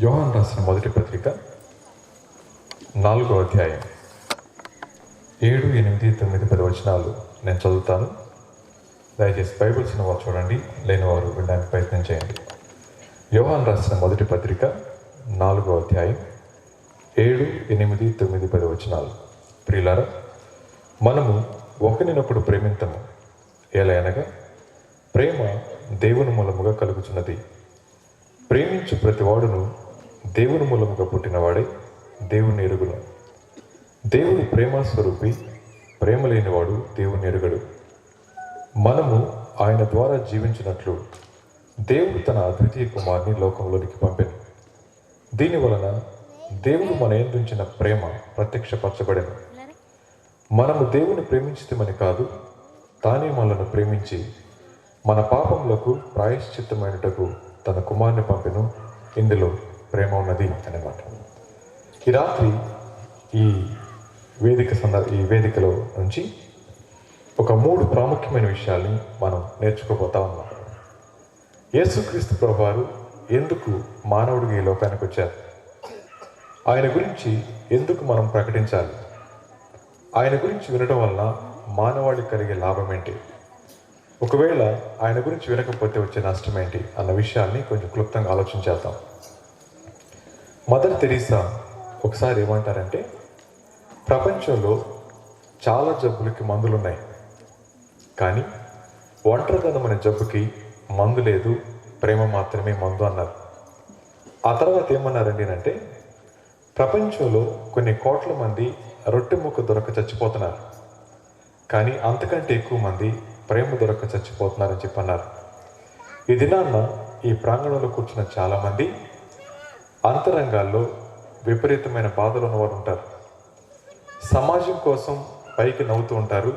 యోహాను రాసిన మొదటి పత్రిక 4వ అధ్యాయం 7, 8, 9, 10 వచనాలు నేను చదువుతాను. దయచేసి బైబిల్స్ ఉన్నవారు చూడండి, లేని వారు వినడానికి ప్రయత్నం చేయండి. యోహాను రాసిన మొదటి పత్రిక 4వ అధ్యాయం 7, 8, 9, 10 వచనాలు. ప్రియులారా, మనము ఒకరినొకడు ప్రేమింతము, ఏలయనగా ప్రేమ దేవుని మూలముగా కలుగుచున్నది. ప్రేమించు ప్రతివాడును దేవుని మూలముగా పుట్టినవాడే దేవుని ఎరుగును. దేవుడు ప్రేమస్వరూపి, ప్రేమ లేనివాడు దేవుని ఎరుగడు. మనము ఆయన ద్వారా జీవించినట్లు దేవుడు తన అద్వితీయ కుమారుని లోకంలోనికి పంపెను. దీని వలన దేవుడు మన యందుంచిన ప్రేమ ప్రత్యక్షపరచబడెను. మనము దేవుని ప్రేమించితమని కాదు, తానే మనలను ప్రేమించి మన పాపములకు ప్రాయశ్చిత్తమైనటకు తన కుమారుని పంపెను. ఇందులో ప్రేమ ఉన్నది అన్నమాట. ఈ రాత్రి ఈ వేదికలో నుంచి ఒక 3 ప్రాముఖ్యమైన విషయాల్ని మనం నేర్చుకోబోతా ఉన్నాం. యేసుక్రీస్తు ప్రభువారు ఎందుకు మానవుడిగా ఈ లోకానికి వచ్చారు, ఆయన గురించి ఎందుకు మనం ప్రకటించాలి, ఆయన గురించి వినడం వలన మానవాళికి కలిగే లాభం ఏంటి, ఒకవేళ ఆయన గురించి వినకపోతే వచ్చే నష్టం ఏంటి అన్న విషయాల్ని కొంచెం క్లుప్తంగా ఆలోచించేద్దాం. మదర్ తెరీసా ఒకసారి ఏమంటారంటే, ప్రపంచంలో చాలా జబ్బులకి మందులు ఉన్నాయి, కానీ ఒంటరితనం అనే జబ్బుకి మందు లేదు, ప్రేమ మాత్రమే మందు అన్నారు. ఆ తర్వాత ఏమన్నారండి అంటే, ప్రపంచంలో కొన్ని కోట్ల మంది రొట్టె ముక్క దొరక చచ్చిపోతున్నారు, కానీ అంతకంటే ఎక్కువ మంది ప్రేమ దొరక చచ్చిపోతున్నారని చెప్పన్నారు. ఈ దినాన్న ఈ ప్రాంగణంలో కూర్చున్న చాలామంది అంతరంగాల్లో విపరీతమైన బాధలు ఉన్నవారు ఉంటారు. సమాజం కోసం పైకి నవ్వుతూ ఉంటారు,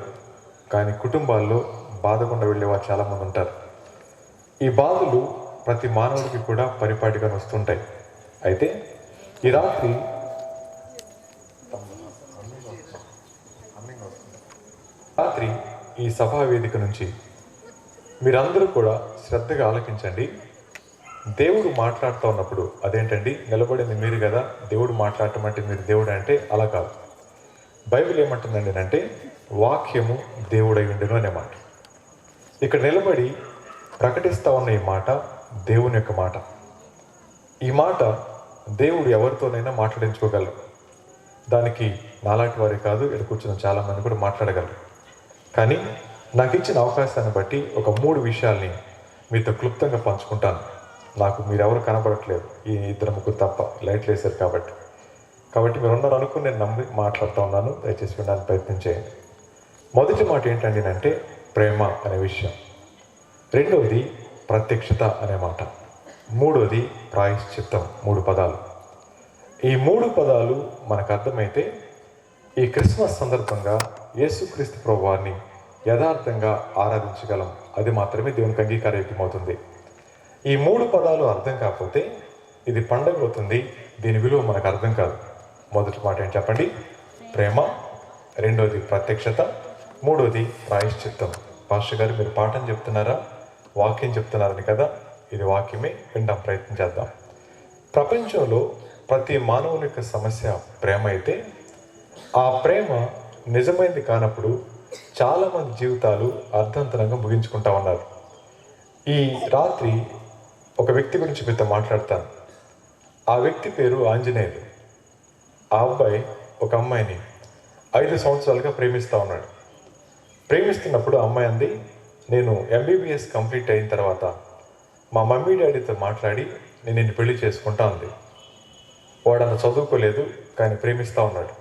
కానీ కుటుంబాల్లో బాధకుండా వెళ్ళేవారు చాలామంది ఉంటారు. ఈ బాధలు ప్రతి మానవుడికి కూడా పరిపాటిగా వస్తుంటాయి. అయితే ఈ రాత్రి ఈ సభా వేదిక నుంచి మీరందరూ కూడా శ్రద్ధగా ఆలకించండి. దేవుడు మాట్లాడుతూ ఉన్నప్పుడు, అదేంటండి నిలబడింది మీరు కదా, దేవుడు మాట్లాడటం అంటే మీరు దేవుడు అంటే అలా కాదు. బైబిల్ ఏమంటుందండి అంటే, వాక్యము దేవుడై ఉండెను అనే మాట. ఇక్కడ నిలబడి ప్రకటిస్తూ ఉన్న ఈ మాట దేవుని యొక్క మాట. ఈ మాట దేవుడు ఎవరితోనైనా మాట్లాడించుకోగలరు. దానికి నాలాంటి వారే కాదు, ఇక్కడ కూర్చున్న చాలామంది కూడా మాట్లాడగలరు. కానీ నాకు ఇచ్చిన అవకాశాన్ని బట్టి ఒక 3 విషయాల్ని మీతో క్లుప్తంగా పంచుకుంటాను. నాకు మీరెవరు కనబడట్లేదు, ఈ 2-3 తప్ప, లైట్లు వేశారు కాబట్టి మీరు ఉన్నారు అనుకుని నేను నమ్మి మాట్లాడుతూ ఉన్నాను. దయచేసి వినడానికి ప్రయత్నం చేయండి. మొదటి మాట ఏంటండి అంటే, ప్రేమ అనే విషయం. రెండవది ప్రత్యక్షత అనే మాట. మూడవది ప్రాయశ్చిత్తం. 3 పదాలు. ఈ 3 పదాలు మనకు అర్థమైతే ఈ క్రిస్మస్ సందర్భంగా యేసుక్రీస్తు ప్రభువారిని యథార్థంగా ఆరాధించగలం. అది మాత్రమే దేవునికి అంగీకారయోగ్యమవుతుంది. ఈ 3 పదాలు అర్థం కాకపోతే ఇది పండగ అవుతుంది, దీని విలువ మనకు అర్థం కాదు. మొదటి మాట ఏంటి చెప్పండి? ప్రేమ. రెండవది ప్రత్యక్షత. మూడవది ప్రాయశ్చిత్తం. పాస్టర్ గారు మీరు పాఠం చెప్తున్నారా, వాక్యం చెప్తున్నారని కదా? ఇది వాక్యమే, వినడం ప్రయత్నం చేద్దాం. ప్రపంచంలో ప్రతి మానవుని యొక్క సమస్య ప్రేమ అయితే, ఆ ప్రేమ నిజమైంది కానప్పుడు చాలామంది జీవితాలు అర్థంతరంగా ముగించుకుంటా ఉన్నారు. ఈ రాత్రి ఒక వ్యక్తి గురించి మీతో మాట్లాడతాను. ఆ వ్యక్తి పేరు ఆంజనేయులు. ఆ అబ్బాయి ఒక అమ్మాయిని 5 సంవత్సరాలుగా ప్రేమిస్తూ ఉన్నాడు. ప్రేమిస్తున్నప్పుడు అమ్మాయి అంది, నేను MBBS కంప్లీట్ అయిన తర్వాత మా మమ్మీ డాడీతో మాట్లాడి నేను నిన్ను పెళ్లి చేసుకుంటా ఉంది. వాడంత చదువుకోలేదు, కానీ ప్రేమిస్తూ ఉన్నాడు.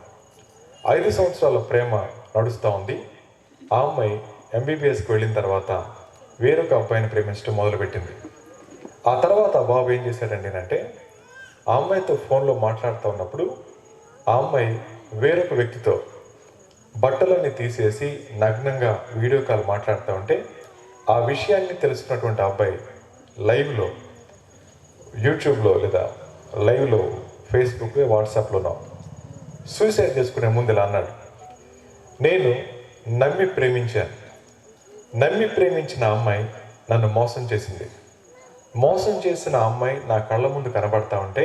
5 సంవత్సరాల ప్రేమ నడుస్తూ ఉంది. ఆ అమ్మాయి MBBSకి వెళ్ళిన తర్వాత వేరొక అబ్బాయిని ప్రేమించడం మొదలుపెట్టింది. ఆ తర్వాత ఆ బాబు ఏం చేశాడండి అంటే, ఆ అమ్మాయితో ఫోన్లో మాట్లాడుతూ ఉన్నప్పుడు ఆ అమ్మాయి వేరొక వ్యక్తితో బట్టలన్నీ తీసేసి నగ్నంగా వీడియో కాల్ మాట్లాడుతూ ఉంటే, ఆ విషయాన్ని తెలుసుకున్నటువంటి అబ్బాయి లైవ్లో యూట్యూబ్లో లేదా లైవ్లో ఫేస్బుక్ వాట్సాప్లోనో సూసైడ్ చేసుకునే ముందు ఇలా అన్నాడు, నేను నమ్మి ప్రేమించిన అమ్మాయి నన్ను మోసం చేసింది. మోసం చేసిన అమ్మాయి నా కళ్ళ ముందు కనబడతా ఉంటే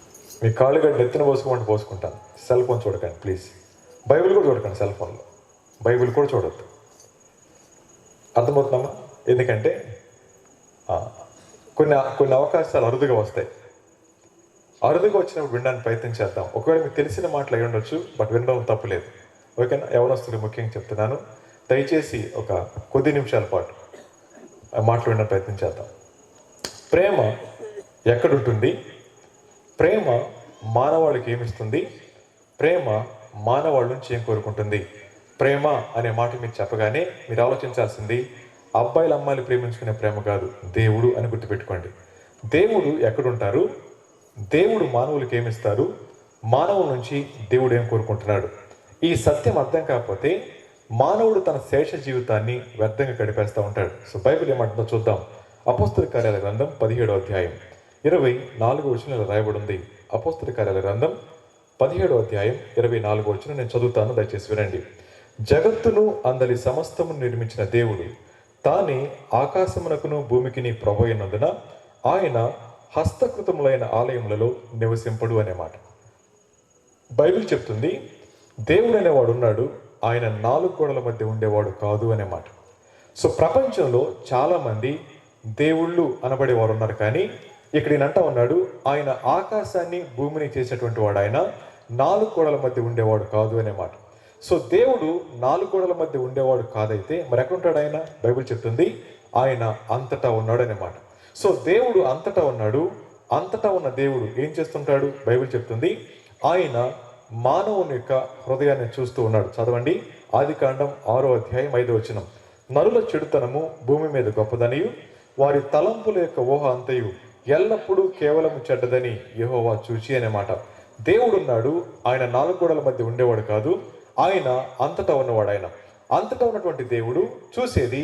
మీ కాళ్ళు గడ్డి నెత్తిన పోసుకోమంటే పోసుకుంటాను. సెల్ ఫోన్ చూడకండి ప్లీజ్. బైబిల్ కూడా చూడకండి సెల్ ఫోన్లో. బైబిల్ కూడా చూడొద్దు. అర్థమవుతున్నామా? ఎందుకంటే కొన్ని అవకాశాలు అరుదుగా వస్తాయి. అరుదుగా వచ్చినప్పుడు వినడానికి ప్రయత్నం చేద్దాం. ఒకవేళ మీకు తెలిసిన మాటలు అయి ఉండొచ్చు, బట్ వినడం తప్పులేదు. ఓకేనా? ఎవరొస్తున్నారు ముఖ్యంగా చెప్తున్నాను. దయచేసి ఒక కొద్ది నిమిషాల పాటు మాటలు వినడానికి ప్రయత్నం చేద్దాం. ప్రేమ ఎక్కడుంటుంది? ప్రేమ మానవాళికి ఏమిస్తుంది? ప్రేమ మానవాళ్ళ నుంచి ఏం కోరుకుంటుంది? ప్రేమ అనే మాట మీరు చెప్పగానే మీరు ఆలోచించాల్సింది అబ్బాయిలు అమ్మాయిలు ప్రేమించుకునే ప్రేమ కాదు, దేవుడు అని గుర్తుపెట్టుకోండి. దేవుడు ఎక్కడుంటారు? దేవుడు మానవులకి ఏమిస్తారు? మానవుల నుంచి దేవుడు ఏం కోరుకుంటున్నాడు? ఈ సత్యం అర్థం కాకపోతే మానవుడు తన శేష జీవితాన్ని వ్యర్థంగా గడిపేస్తూ ఉంటాడు. సో బైబిల్ ఏమంటుందో చూద్దాం. అపోస్తల కార్యాల గ్రంథం 17వ అధ్యాయం 24వ వచనంలో రాయబడి ఉంది. అపోస్తల కార్యాల గ్రంథం 17వ అధ్యాయం 24వ వచనం నేను చదువుతాను, దయచేసి వినండి. జగత్తును అందలి సమస్తమును నిర్మించిన దేవుడు తానే ఆకాశమునకును భూమికిని ప్రభు అయినందున ఆయన హస్తకృతములైన ఆలయములలో నివసింపడు అనే మాట. బైబిల్ చెప్తుంది దేవుడు అనేవాడు ఉన్నాడు, ఆయన 4 గోడల మధ్య ఉండేవాడు కాదు అనే మాట. సో ప్రపంచంలో చాలామంది దేవుళ్ళు అనబడేవారు ఉన్నారు, కానీ ఇక్కడ ఈయన అంటా ఉన్నాడు ఆయన ఆకాశాన్ని భూమిని చేసేటువంటి వాడు, ఆయన 4 గోడల మధ్య ఉండేవాడు కాదు అనే మాట. సో దేవుడు 4 గోడల మధ్య ఉండేవాడు కాదైతే మరి ఎక్కడ ఉంటాడు ఆయన? బైబిల్ చెప్తుంది ఆయన అంతటా ఉన్నాడు అనే మాట. సో దేవుడు అంతటా ఉన్నాడు. అంతటా ఉన్న దేవుడు ఏం చేస్తుంటాడు? బైబిల్ చెప్తుంది ఆయన మానవుని యొక్క హృదయాన్ని చూస్తూ ఉన్నాడు. చదవండి, ఆదికాండం 6వ అధ్యాయం 5వ వచనం. నరుల చెడుతనము భూమి మీద గొప్పదనియు వారి తలంపుల యొక్క ఊహ అంతయు ఎల్లప్పుడూ కేవలం చెడ్డదని యెహోవా చూచి అనే మాట. దేవుడు ఉన్నాడు, ఆయన 4 గోడల మధ్య ఉండేవాడు కాదు, ఆయన అంతటా ఉన్నవాడు. ఆయన అంతటా ఉన్నటువంటి దేవుడు చూసేది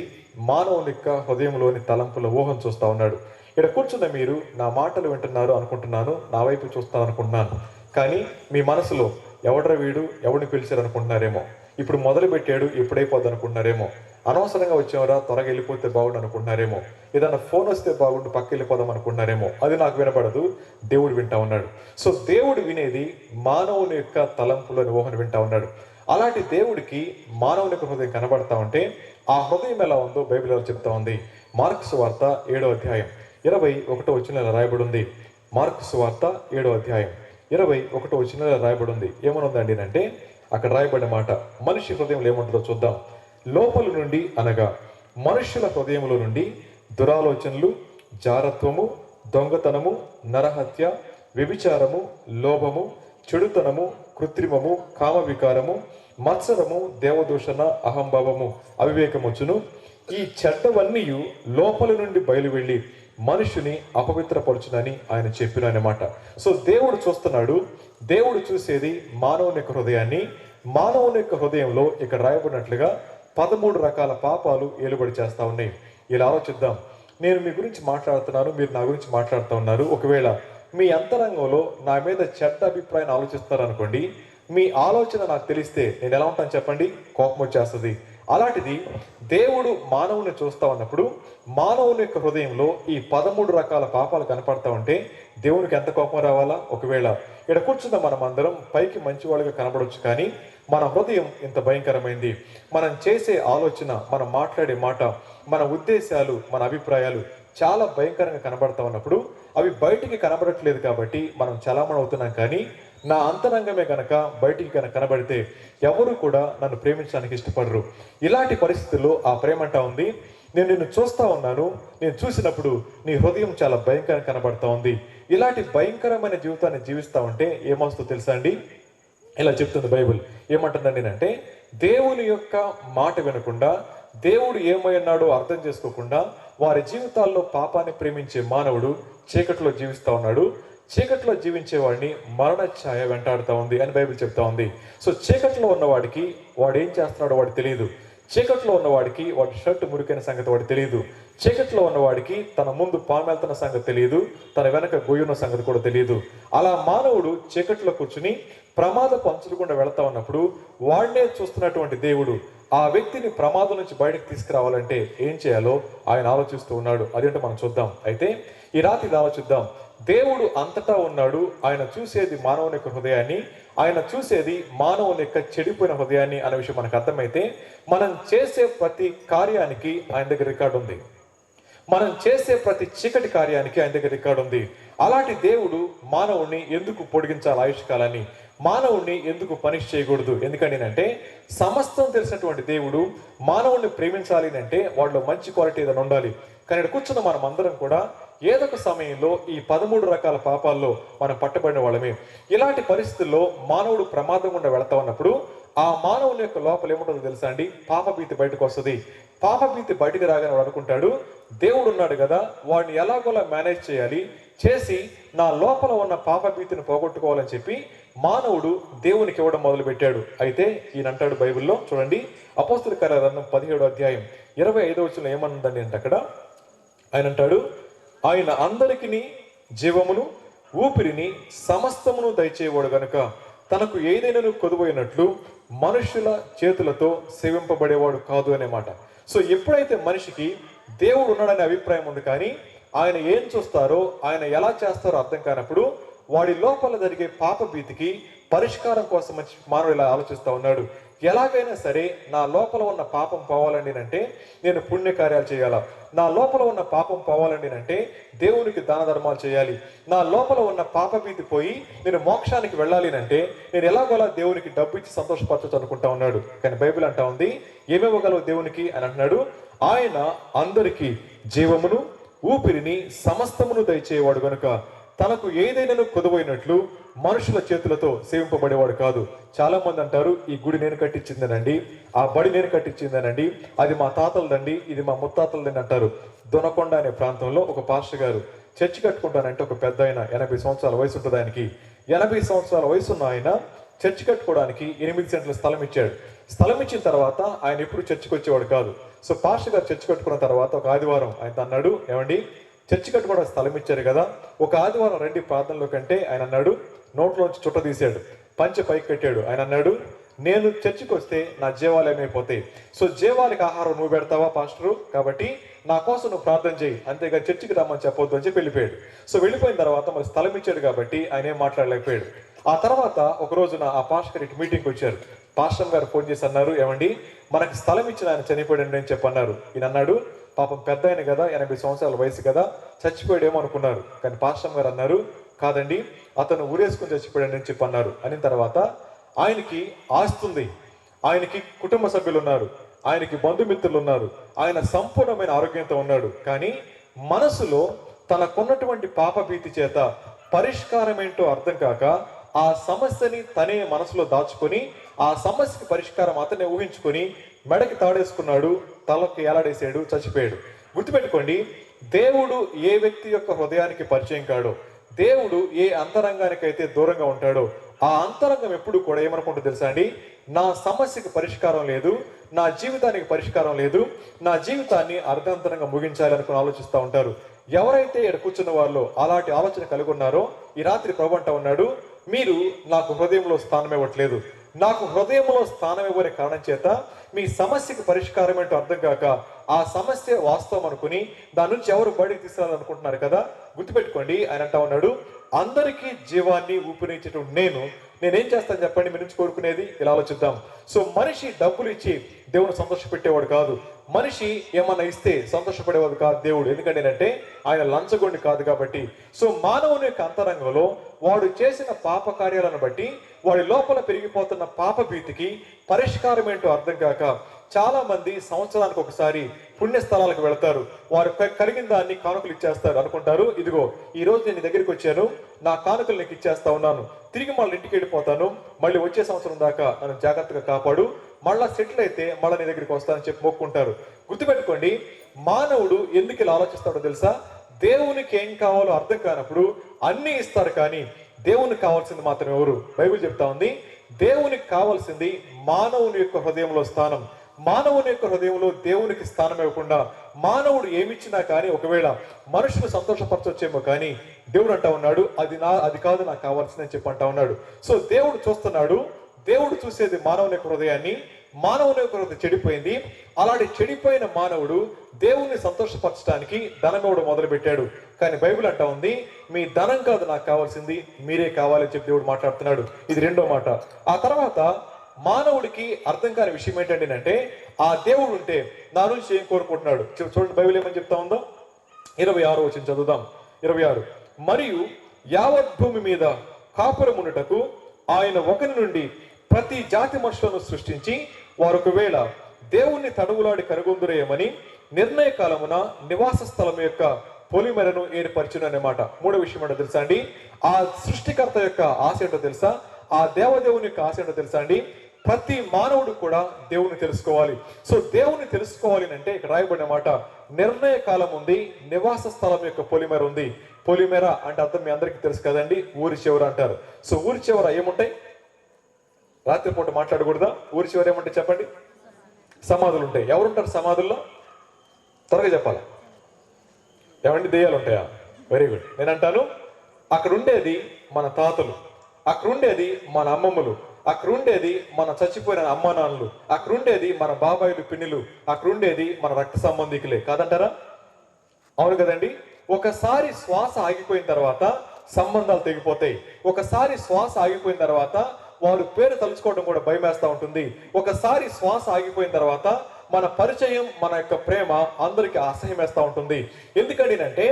మానవుని యొక్క హృదయంలోని తలంపుల ఊహను చూస్తూ ఉన్నాడు. ఇక్కడ కూర్చున్న మీరు నా మాటలు వింటున్నారు అనుకుంటున్నాను, నా వైపు చూస్తాను అనుకుంటున్నాను, కానీ మీ మనసులో ఎవడ్రా వీడు, ఎవడిని పిలిచారు అనుకుంటున్నారేమో, ఇప్పుడు మొదలు పెట్టాడు ఎప్పుడైపోద్ది అనుకుంటున్నారేమో, అనవసరంగా వచ్చామరా త్వరగా వెళ్ళిపోతే బాగుండు అనుకుంటున్నారేమో, ఏదైనా ఫోన్ వస్తే బాగుండు పక్క వెళ్ళిపోదాం అనుకుంటున్నారేమో. అది నాకు వినపడదు, దేవుడు వింటా ఉన్నాడు. సో దేవుడు వినేది మానవుని యొక్క తలంపులోని ఊహను వింటా ఉన్నాడు. అలాంటి దేవుడికి మానవుని యొక్క హృదయం కనబడతా ఉంటే ఆ హృదయం ఎలా ఉందో బైబిల్ చెప్తా ఉంది. మార్కు సువార్త 7వ అధ్యాయం 21వ వచనంలో రాయబడి ఉంది. మార్కు సువార్త 7వ అధ్యాయం 21వ వచనంలో రాయబడి ఉంది. ఏమనుందండి అంటే అక్కడ రాయబడిన మాట మనిషి హృదయంలో ఏముంటుందో చూద్దాం. లోపల నుండి అనగా మనుషుల హృదయంలో నుండి దురాలోచనలు, జారత్వము, దొంగతనము, నరహత్య, వ్యభిచారము, లోభము, చెడుతనము, కృత్రిమము, కామ వికారము, మత్సరము, దేవదూషణ, అహంభావము, అవివేకముచ్చును. ఈ చెడ్డవన్నీ లోపల నుండి బయలు వెళ్ళి మనుషుని అపవిత్రపరచునని ఆయన చెప్పిన అన్నమాట. సో దేవుడు చూస్తున్నాడు. దేవుడు చూసేది మానవుని యొక్క హృదయాన్ని. మానవుని యొక్క హృదయంలో ఇక్కడ రాయబడినట్లుగా 13 రకాల పాపాలు ఏలుబడి చేస్తా ఉన్నాయి. ఇలా ఆలోచిద్దాం. నేను మీ గురించి మాట్లాడుతున్నాను, మీరు నా గురించి మాట్లాడుతూ ఉన్నారు. ఒకవేళ మీ అంతరంగంలో నా మీద చెడ్డ అభిప్రాయాన్ని ఆలోచిస్తున్నారు అనుకోండి, మీ ఆలోచన నాకు తెలిస్తే నేను ఎలా ఉంటాను చెప్పండి? కోపం వచ్చేస్తుంది. అలాంటిది దేవుడు మానవుని చూస్తా ఉన్నప్పుడు మానవుని యొక్క హృదయంలో ఈ 13 రకాల పాపాలు కనపడతా ఉంటే దేవునికి ఎంత కోపం రావాలా? ఒకవేళ ఇక్కడ కూర్చున్న మనం అందరం పైకి మంచివాళ్ళుగా కనబడవచ్చు, కానీ మన హృదయం ఇంత భయంకరమైంది. మనం చేసే ఆలోచన, మనం మాట్లాడే మాట, మన ఉద్దేశాలు, మన అభిప్రాయాలు చాలా భయంకరంగా కనబడతా ఉన్నప్పుడు అవి బయటికి కనబడట్లేదు కాబట్టి మనం చలామణి అవుతున్నాం. కానీ నా అంతరంగమే కనుక బయటికి కనుక కనబడితే ఎవరు కూడా నన్ను ప్రేమించడానికి ఇష్టపడరు. ఇలాంటి పరిస్థితుల్లో ఆ ప్రేమ అంటా ఉంది, నేను నిన్ను చూస్తా ఉన్నాను, నేను చూసినప్పుడు నీ హృదయం చాలా భయంకరంగా కనబడతా ఉంది. ఇలాంటి భయంకరమైన జీవితాన్ని జీవిస్తా ఉంటే ఏమొస్తుందో తెలుసా అండి? ఇలా చెప్తుంది బైబిల్. ఏమంటుందండి అంటే దేవుని యొక్క మాట వినకుండా, దేవుడు ఏమై ఉన్నాడో అర్థం చేసుకోకుండా వారి జీవితాల్లో పాపాన్ని ప్రేమించే మానవుడు చీకట్లో జీవిస్తా ఉన్నాడు. చీకట్లో జీవించే వాడిని మరణ ఛాయ వెంటాడుతూ ఉంది అని బైబిల్ చెప్తా ఉంది. సో చీకట్లో ఉన్నవాడికి వాడు ఏం చేస్తున్నాడో వాడు తెలియదు. చీకట్లో ఉన్నవాడికి వాడి షర్ట్ మురికైన సంగతి వాడు తెలియదు. చీకట్లో ఉన్నవాడికి తన ముందు పాము వెళ్తున్న సంగతి తెలియదు, తన వెనక గొయ్యున్న సంగతి కూడా తెలియదు. అలా మానవుడు చీకట్లో కూర్చుని ప్రమాదపు అంచులు గుండా వెళతా ఉన్నప్పుడు వాడినే చూస్తున్నటువంటి దేవుడు ఆ వ్యక్తిని ప్రమాదం నుంచి బయటకు తీసుకురావాలంటే ఏం చేయాలో ఆయన ఆలోచిస్తూ ఉన్నాడు. అదేంటో మనం చూద్దాం. అయితే ఈ రాత్రి ఆలోచిద్దాం. దేవుడు అంతటా ఉన్నాడు. ఆయన చూసేది మానవుని యొక్క హృదయాన్ని, ఆయన చూసేది మానవుని యొక్క చెడిపోయిన హృదయాన్ని అనే విషయం మనకు అర్థమైతే, మనం చేసే ప్రతి కార్యానికి ఆయన దగ్గర రికార్డు ఉంది. మనం చేసే ప్రతి చీకటి కార్యానికి ఆయన దగ్గర రికార్డు ఉంది. అలాంటి దేవుడు మానవుణ్ణి ఎందుకు పొడిగించాలి ఆయుష్కాలాన్ని, మానవుణ్ణి ఎందుకు పనిష్ చేయకూడదు? ఎందుకంటే సమస్తం తెలిసినటువంటి దేవుడు మానవుణ్ణి ప్రేమించాలి అంటే వాడిలో మంచి క్వాలిటీ ఏదైనా ఉండాలి. కానీ ఇక్కడ కూర్చున్న మనం అందరం కూడా ఏదో ఒక సమయంలో ఈ 13 రకాల పాపాల్లో మనం పట్టబడిన వాళ్ళమే. ఇలాంటి పరిస్థితుల్లో మానవుడు ప్రమాదం గుండా వెళతా ఉన్నప్పుడు ఆ మానవుని యొక్క లోపల ఏముంటుందో తెలుసా అండి? పాపభీతి బయటకు వస్తుంది. పాపభీతి బయటికి రాగానే వాడు అనుకుంటాడు, దేవుడు ఉన్నాడు కదా, వాడిని ఎలాగోలా మేనేజ్ చేయాలి, చేసి నా లోపల ఉన్న పాపభీతిని పోగొట్టుకోవాలని చెప్పి మానవుడు దేవునికి ఇవ్వడం మొదలు పెట్టాడు. అయితే ఈయన అంటాడు బైబిల్లో, చూడండి, అపోస్తలుల కార్యాల గ్రంథం 17వ అధ్యాయం 25వ వచనంలో ఏమన్నదండి అంటే అక్కడ ఆయన అంటాడు, ఆయన అందరికిని జీవమును ఊపిరిని సమస్తమును దయచేవాడు గనుక తనకు ఏదైనా కొదువైనట్లు మనుషుల చేతులతో సేవింపబడేవాడు కాదు అనే మాట. సో ఎప్పుడైతే మనిషికి దేవుడు ఉన్నాడనే అభిప్రాయం ఉంది, కానీ ఆయన ఏం చూస్తారో, ఆయన ఎలా చేస్తారో అర్థం కానప్పుడు వాడి లోపల జరిగే పాప భీతికి పరిష్కారం కోసం మానవుడు ఇలా ఆలోచిస్తూ ఉన్నాడు. ఎలాగైనా సరే నా లోపల ఉన్న పాపం పోవాలండి అంటే నేను పుణ్యకార్యాలు చేయాలా, నా లోపల ఉన్న పాపం పోవాలండి అంటే దేవునికి దాన ధర్మాలు చేయాలి, నా లోపల ఉన్న పాప భీతి పోయి నేను మోక్షానికి వెళ్ళాలి అంటే నేను ఎలాగోలా దేవునికి డబ్బు ఇచ్చి సంతోషపరచచ్చు అనుకుంటా ఉన్నాడు. కానీ బైబిల్ అంటా ఉంది, ఏమేమగలవు దేవునికి అని అంటున్నాడు, ఆయన అందరికీ జీవమును ఊపిరిని సమస్తమును దయచేవాడు గనుక తనకు ఏదైనా కొదువైనట్లు మనుషుల చేతులతో సేవింపబడేవాడు కాదు. చాలా మంది అంటారు, ఈ గుడి నేను కట్టించిందేనండి, ఆ బడి నేను కట్టించిందేనండి, అది మా తాతలదండి, ఇది మా ముత్తాతలదండి అంటారు. దొనకొండ అనే ప్రాంతంలో ఒక పాస్టర్ గారు చర్చి కట్టుకుంటానంటే ఒక పెద్ద ఆయన 80 సంవత్సరాల వయసు ఉంటుంది ఆయనకి. 80 సంవత్సరాల వయసున్న ఆయన చర్చి కట్టుకోవడానికి 8 సెంట్ల స్థలం ఇచ్చాడు. స్థలం ఇచ్చిన తర్వాత ఆయన ఎప్పుడు చర్చికి వచ్చేవాడు కాదు. సో పాస్టర్ గారు చర్చి కట్టుకున్న తర్వాత ఒక ఆదివారం ఆయన అన్నాడు, ఏమండి చర్చి కట్టుకోవడానికి స్థలం ఇచ్చారు కదా, ఒక ఆదివారం రండి ప్రార్థనలో కంటే ఆయన అన్నాడు, నోట్లోంచి చుట్ట తీశాడు, పంచె పైకి పెట్టాడు. ఆయన అన్నాడు, నేను చర్చికి వస్తే నా జీవాలయం అయిపోతాయి, సో జీవాలకి ఆహారం నువ్వు పెడతావా పాస్టరు, కాబట్టి నా కోసం నువ్వు ప్రార్థన చేయి, అంతేగా చర్చికి రమ్మని చెప్పొద్దు అని చెప్పి వెళ్ళిపోయాడు. సో వెళ్ళిపోయిన తర్వాత మరి స్థలం ఇచ్చాడు కాబట్టి ఆయన ఏం మాట్లాడలేకపోయాడు. ఆ తర్వాత ఒక రోజున ఆ పాస్టర్ గారు మీటింగ్కి వచ్చారు. పాస్టర్ గారు ఫోన్ చేసి అన్నారు, ఏమండి మనకి స్థలం ఇచ్చిన ఆయన చనిపోయాడు అని చెప్పన్నారు. ఈయన అన్నాడు, పాపం పెద్ద ఆయన కదా, 80 సంవత్సరాల వయసు కదా, చచ్చిపోయాడేమో అనుకున్నారు. కానీ పాస్టర్ గారు అన్నారు, కాదండి అతను ఊరేసుకుని చచ్చిపోయాడు అని చెప్పి అన్నారు. అనిన తర్వాత ఆయనకి ఆస్తుంది, ఆయనకి కుటుంబ సభ్యులు ఉన్నారు, ఆయనకి బంధుమిత్రులు ఉన్నారు, ఆయన సంపూర్ణమైన ఆరోగ్యంతో ఉన్నాడు. కానీ మనసులో తనకున్నటువంటి పాపభీతి చేత పరిష్కారం ఏంటో అర్థం కాక ఆ సమస్యని తనే మనసులో దాచుకొని ఆ సమస్యకి పరిష్కారం అతనే ఊహించుకొని మెడకి తాడేసుకున్నాడు, తలకి ఏలాడేసాడు, చచ్చిపోయాడు. గుర్తుపెట్టుకోండి, దేవుడు ఏ వ్యక్తి యొక్క హృదయానికి పరిచయం కాడో, దేవుడు ఏ అంతరంగానికైతే దూరంగా ఉంటాడో ఆ అంతరంగం ఎప్పుడు కూడా ఏమనుకుంటుంది తెలుసా అండి, నా సమస్యకి పరిష్కారం లేదు, నా జీవితానికి పరిష్కారం లేదు, నా జీవితాన్ని అర్ధాంతరంగా ముగించాలి అనుకుని ఆలోచిస్తూ ఉంటారు. ఎవరైతే ఇక్కడ కూర్చున్న వాళ్ళు అలాంటి ఆలోచన కలిగి ఉన్నారో ఈ రాత్రి ప్రభు అంటా ఉన్నాడు, మీరు నాకు హృదయంలో స్థానం ఇవ్వట్లేదు, నాకు హృదయంలో స్థానం ఇవ్వని కారణం చేత మీ సమస్యకి పరిష్కారం ఏంటో అర్థం కాక ఆ సమస్య వాస్తవం అనుకుని దాని నుంచి ఎవరు బయటకు తీసుకురావాలనుకుంటున్నారు కదా. గుర్తుపెట్టుకోండి, ఆయన అంటా ఉన్నాడు, అందరికీ జీవాన్ని ఊపిరించేటువంటి నేనేం చేస్తాను చెప్పండి, మీ నుంచి కోరుకునేది ఇలా ఆలోచిద్దాం. సో మనిషి డబ్బులు ఇచ్చి దేవుని సంతోషపెట్టేవాడు కాదు, మనిషి ఏమన్నా ఇస్తే సంతోషపడేవాడు కాదు దేవుడు. ఎందుకంటే ఆయన లంచగొండి కాదు కాబట్టి. సో మానవుని యొక్క అంతరంగంలో వాడు చేసిన పాప కార్యాలను బట్టి వాడి లోపల పెరిగిపోతున్న పాప భీతికి పరిష్కారం ఏంటో అర్థం కాక చాలా మంది సంవత్సరానికి ఒకసారి పుణ్యస్థలాలకు వెళతారు, వారు కలిగిన దాన్ని కానుకలు ఇచ్చేస్తారు, అనుకుంటారు ఇదిగో ఈ రోజు నేను దగ్గరికి వచ్చాను, నా కానుకలు నీకు ఇచ్చేస్తా ఉన్నాను, తిరిగి మళ్ళీ ఇంటికి వెళ్ళిపోతాను, మళ్ళీ వచ్చే సంవత్సరం దాకా నన్ను జాగ్రత్తగా కాపాడు, మళ్ళా సెటిల్ అయితే మళ్ళీ నీ దగ్గరికి వస్తానని చెప్పి మొక్కుంటారు. గుర్తుపెట్టుకోండి, మానవుడు ఎందుకు ఇలా ఆలోచిస్తాడో తెలుసా, దేవునికి ఏం కావాలో అర్థం కానప్పుడు అన్ని ఇస్తారు, కానీ దేవునికి కావాల్సింది మాత్రం ఎవరు? బైబిల్ చెప్తా ఉంది, దేవునికి కావాల్సింది మానవుని యొక్క హృదయంలో స్థానం. మానవుని యొక్క హృదయంలో దేవునికి స్థానం ఇవ్వకుండా మానవుడు ఏమిచ్చినా కానీ ఒకవేళ మనుషులు సంతోషపరచొచ్చేమో, కానీ దేవుడు అంటా ఉన్నాడు, అది కాదు నాకు కావాల్సిందని చెప్పి అంటా ఉన్నాడు. సో దేవుడు చూస్తున్నాడు, దేవుడు చూసేది మానవుని యొక్క హృదయాన్ని, మానవుని యొక్క హృదయం చెడిపోయింది. అలాంటి చెడిపోయిన మానవుడు దేవుణ్ణి సంతోషపరచడానికి ధనం ఇవ్వడం మొదలు పెట్టాడు. కానీ బైబిల్ అంటా ఉంది, మీ ధనం కాదు నాకు కావాల్సింది, మీరే కావాలని చెప్పి దేవుడు మాట్లాడుతున్నాడు. ఇది రెండో మాట. ఆ తర్వాత మానవుడికి అర్థం కాని విషయం ఏంటంటే, ఆ దేవుడు ఉంటే నా నుంచి ఏం కోరుకుంటున్నాడు చూడండి. బైబిల్ ఏమని చెప్తా ఉందో 26వ వచనం చదువుదాం. 26. మరియు యావత్ భూమి మీద కాపురమునుటకు ఆయన ఒకరి నుండి ప్రతి జాతి మనుషులను సృష్టించి వారు ఒకవేళ దేవుణ్ణి తడువులాడి కనుగొందురేమని నిర్ణయ కాలమున నివాస స్థలం యొక్క పొలిమెరను ఏర్పరచును అన్నమాట. మూడో విషయం ఏంటో తెలుసా అండి? ఆ సృష్టికర్త యొక్క ఆశ ఏంటో తెలుసా? ఆ దేవదేవుని యొక్క ఆశ ఏంటో తెలుసా అండి? ప్రతి మానవుడు కూడా దేవుని తెలుసుకోవాలి. సో దేవుని తెలుసుకోవాలి అంటే ఇక్కడ రాయబడిన మాట, నిర్ణయ కాలం ఉంది, నివాస స్థలం యొక్క పొలిమెర ఉంది. పొలిమెర అంటే అర్థం మీ అందరికీ తెలుసు కదండి, ఊరి చివర అంటారు. సో ఊరి చివర ఏముంటాయి? రాత్రిపూట మాట్లాడకూడదా? ఊరి చివర ఏముంటాయి చెప్పండి? సమాధులు ఉంటాయి. ఎవరుంటారు సమాధుల్లో? త్వరగా చెప్పాలి. ఏమండి? దెయ్యాలు ఉంటాయా? Very good. నేను అంటాను, అక్కడ ఉండేది మన తాతలు, అక్కడ ఉండేది మన అమ్మమ్మలు, అక్కడ ఉండేది మన చచ్చిపోయిన అమ్మా నాన్నలు, అక్కడ ఉండేది మన బాబాయిలు పిన్నిలు, అక్కడ ఉండేది మన రక్త సంబంధికులే కాదంటారా? అవును కదండి. ఒకసారి శ్వాస ఆగిపోయిన తర్వాత సంబంధాలు తెగిపోతాయి. ఒకసారి శ్వాస ఆగిపోయిన తర్వాత వారు పేరు తలుచుకోవడం కూడా భయం వేస్తూ ఉంటుంది. ఒకసారి శ్వాస ఆగిపోయిన తర్వాత మన పరిచయం, మన యొక్క ప్రేమ అందరికి అసహ్యం వేస్తూ ఉంటుంది. ఎందుకంటే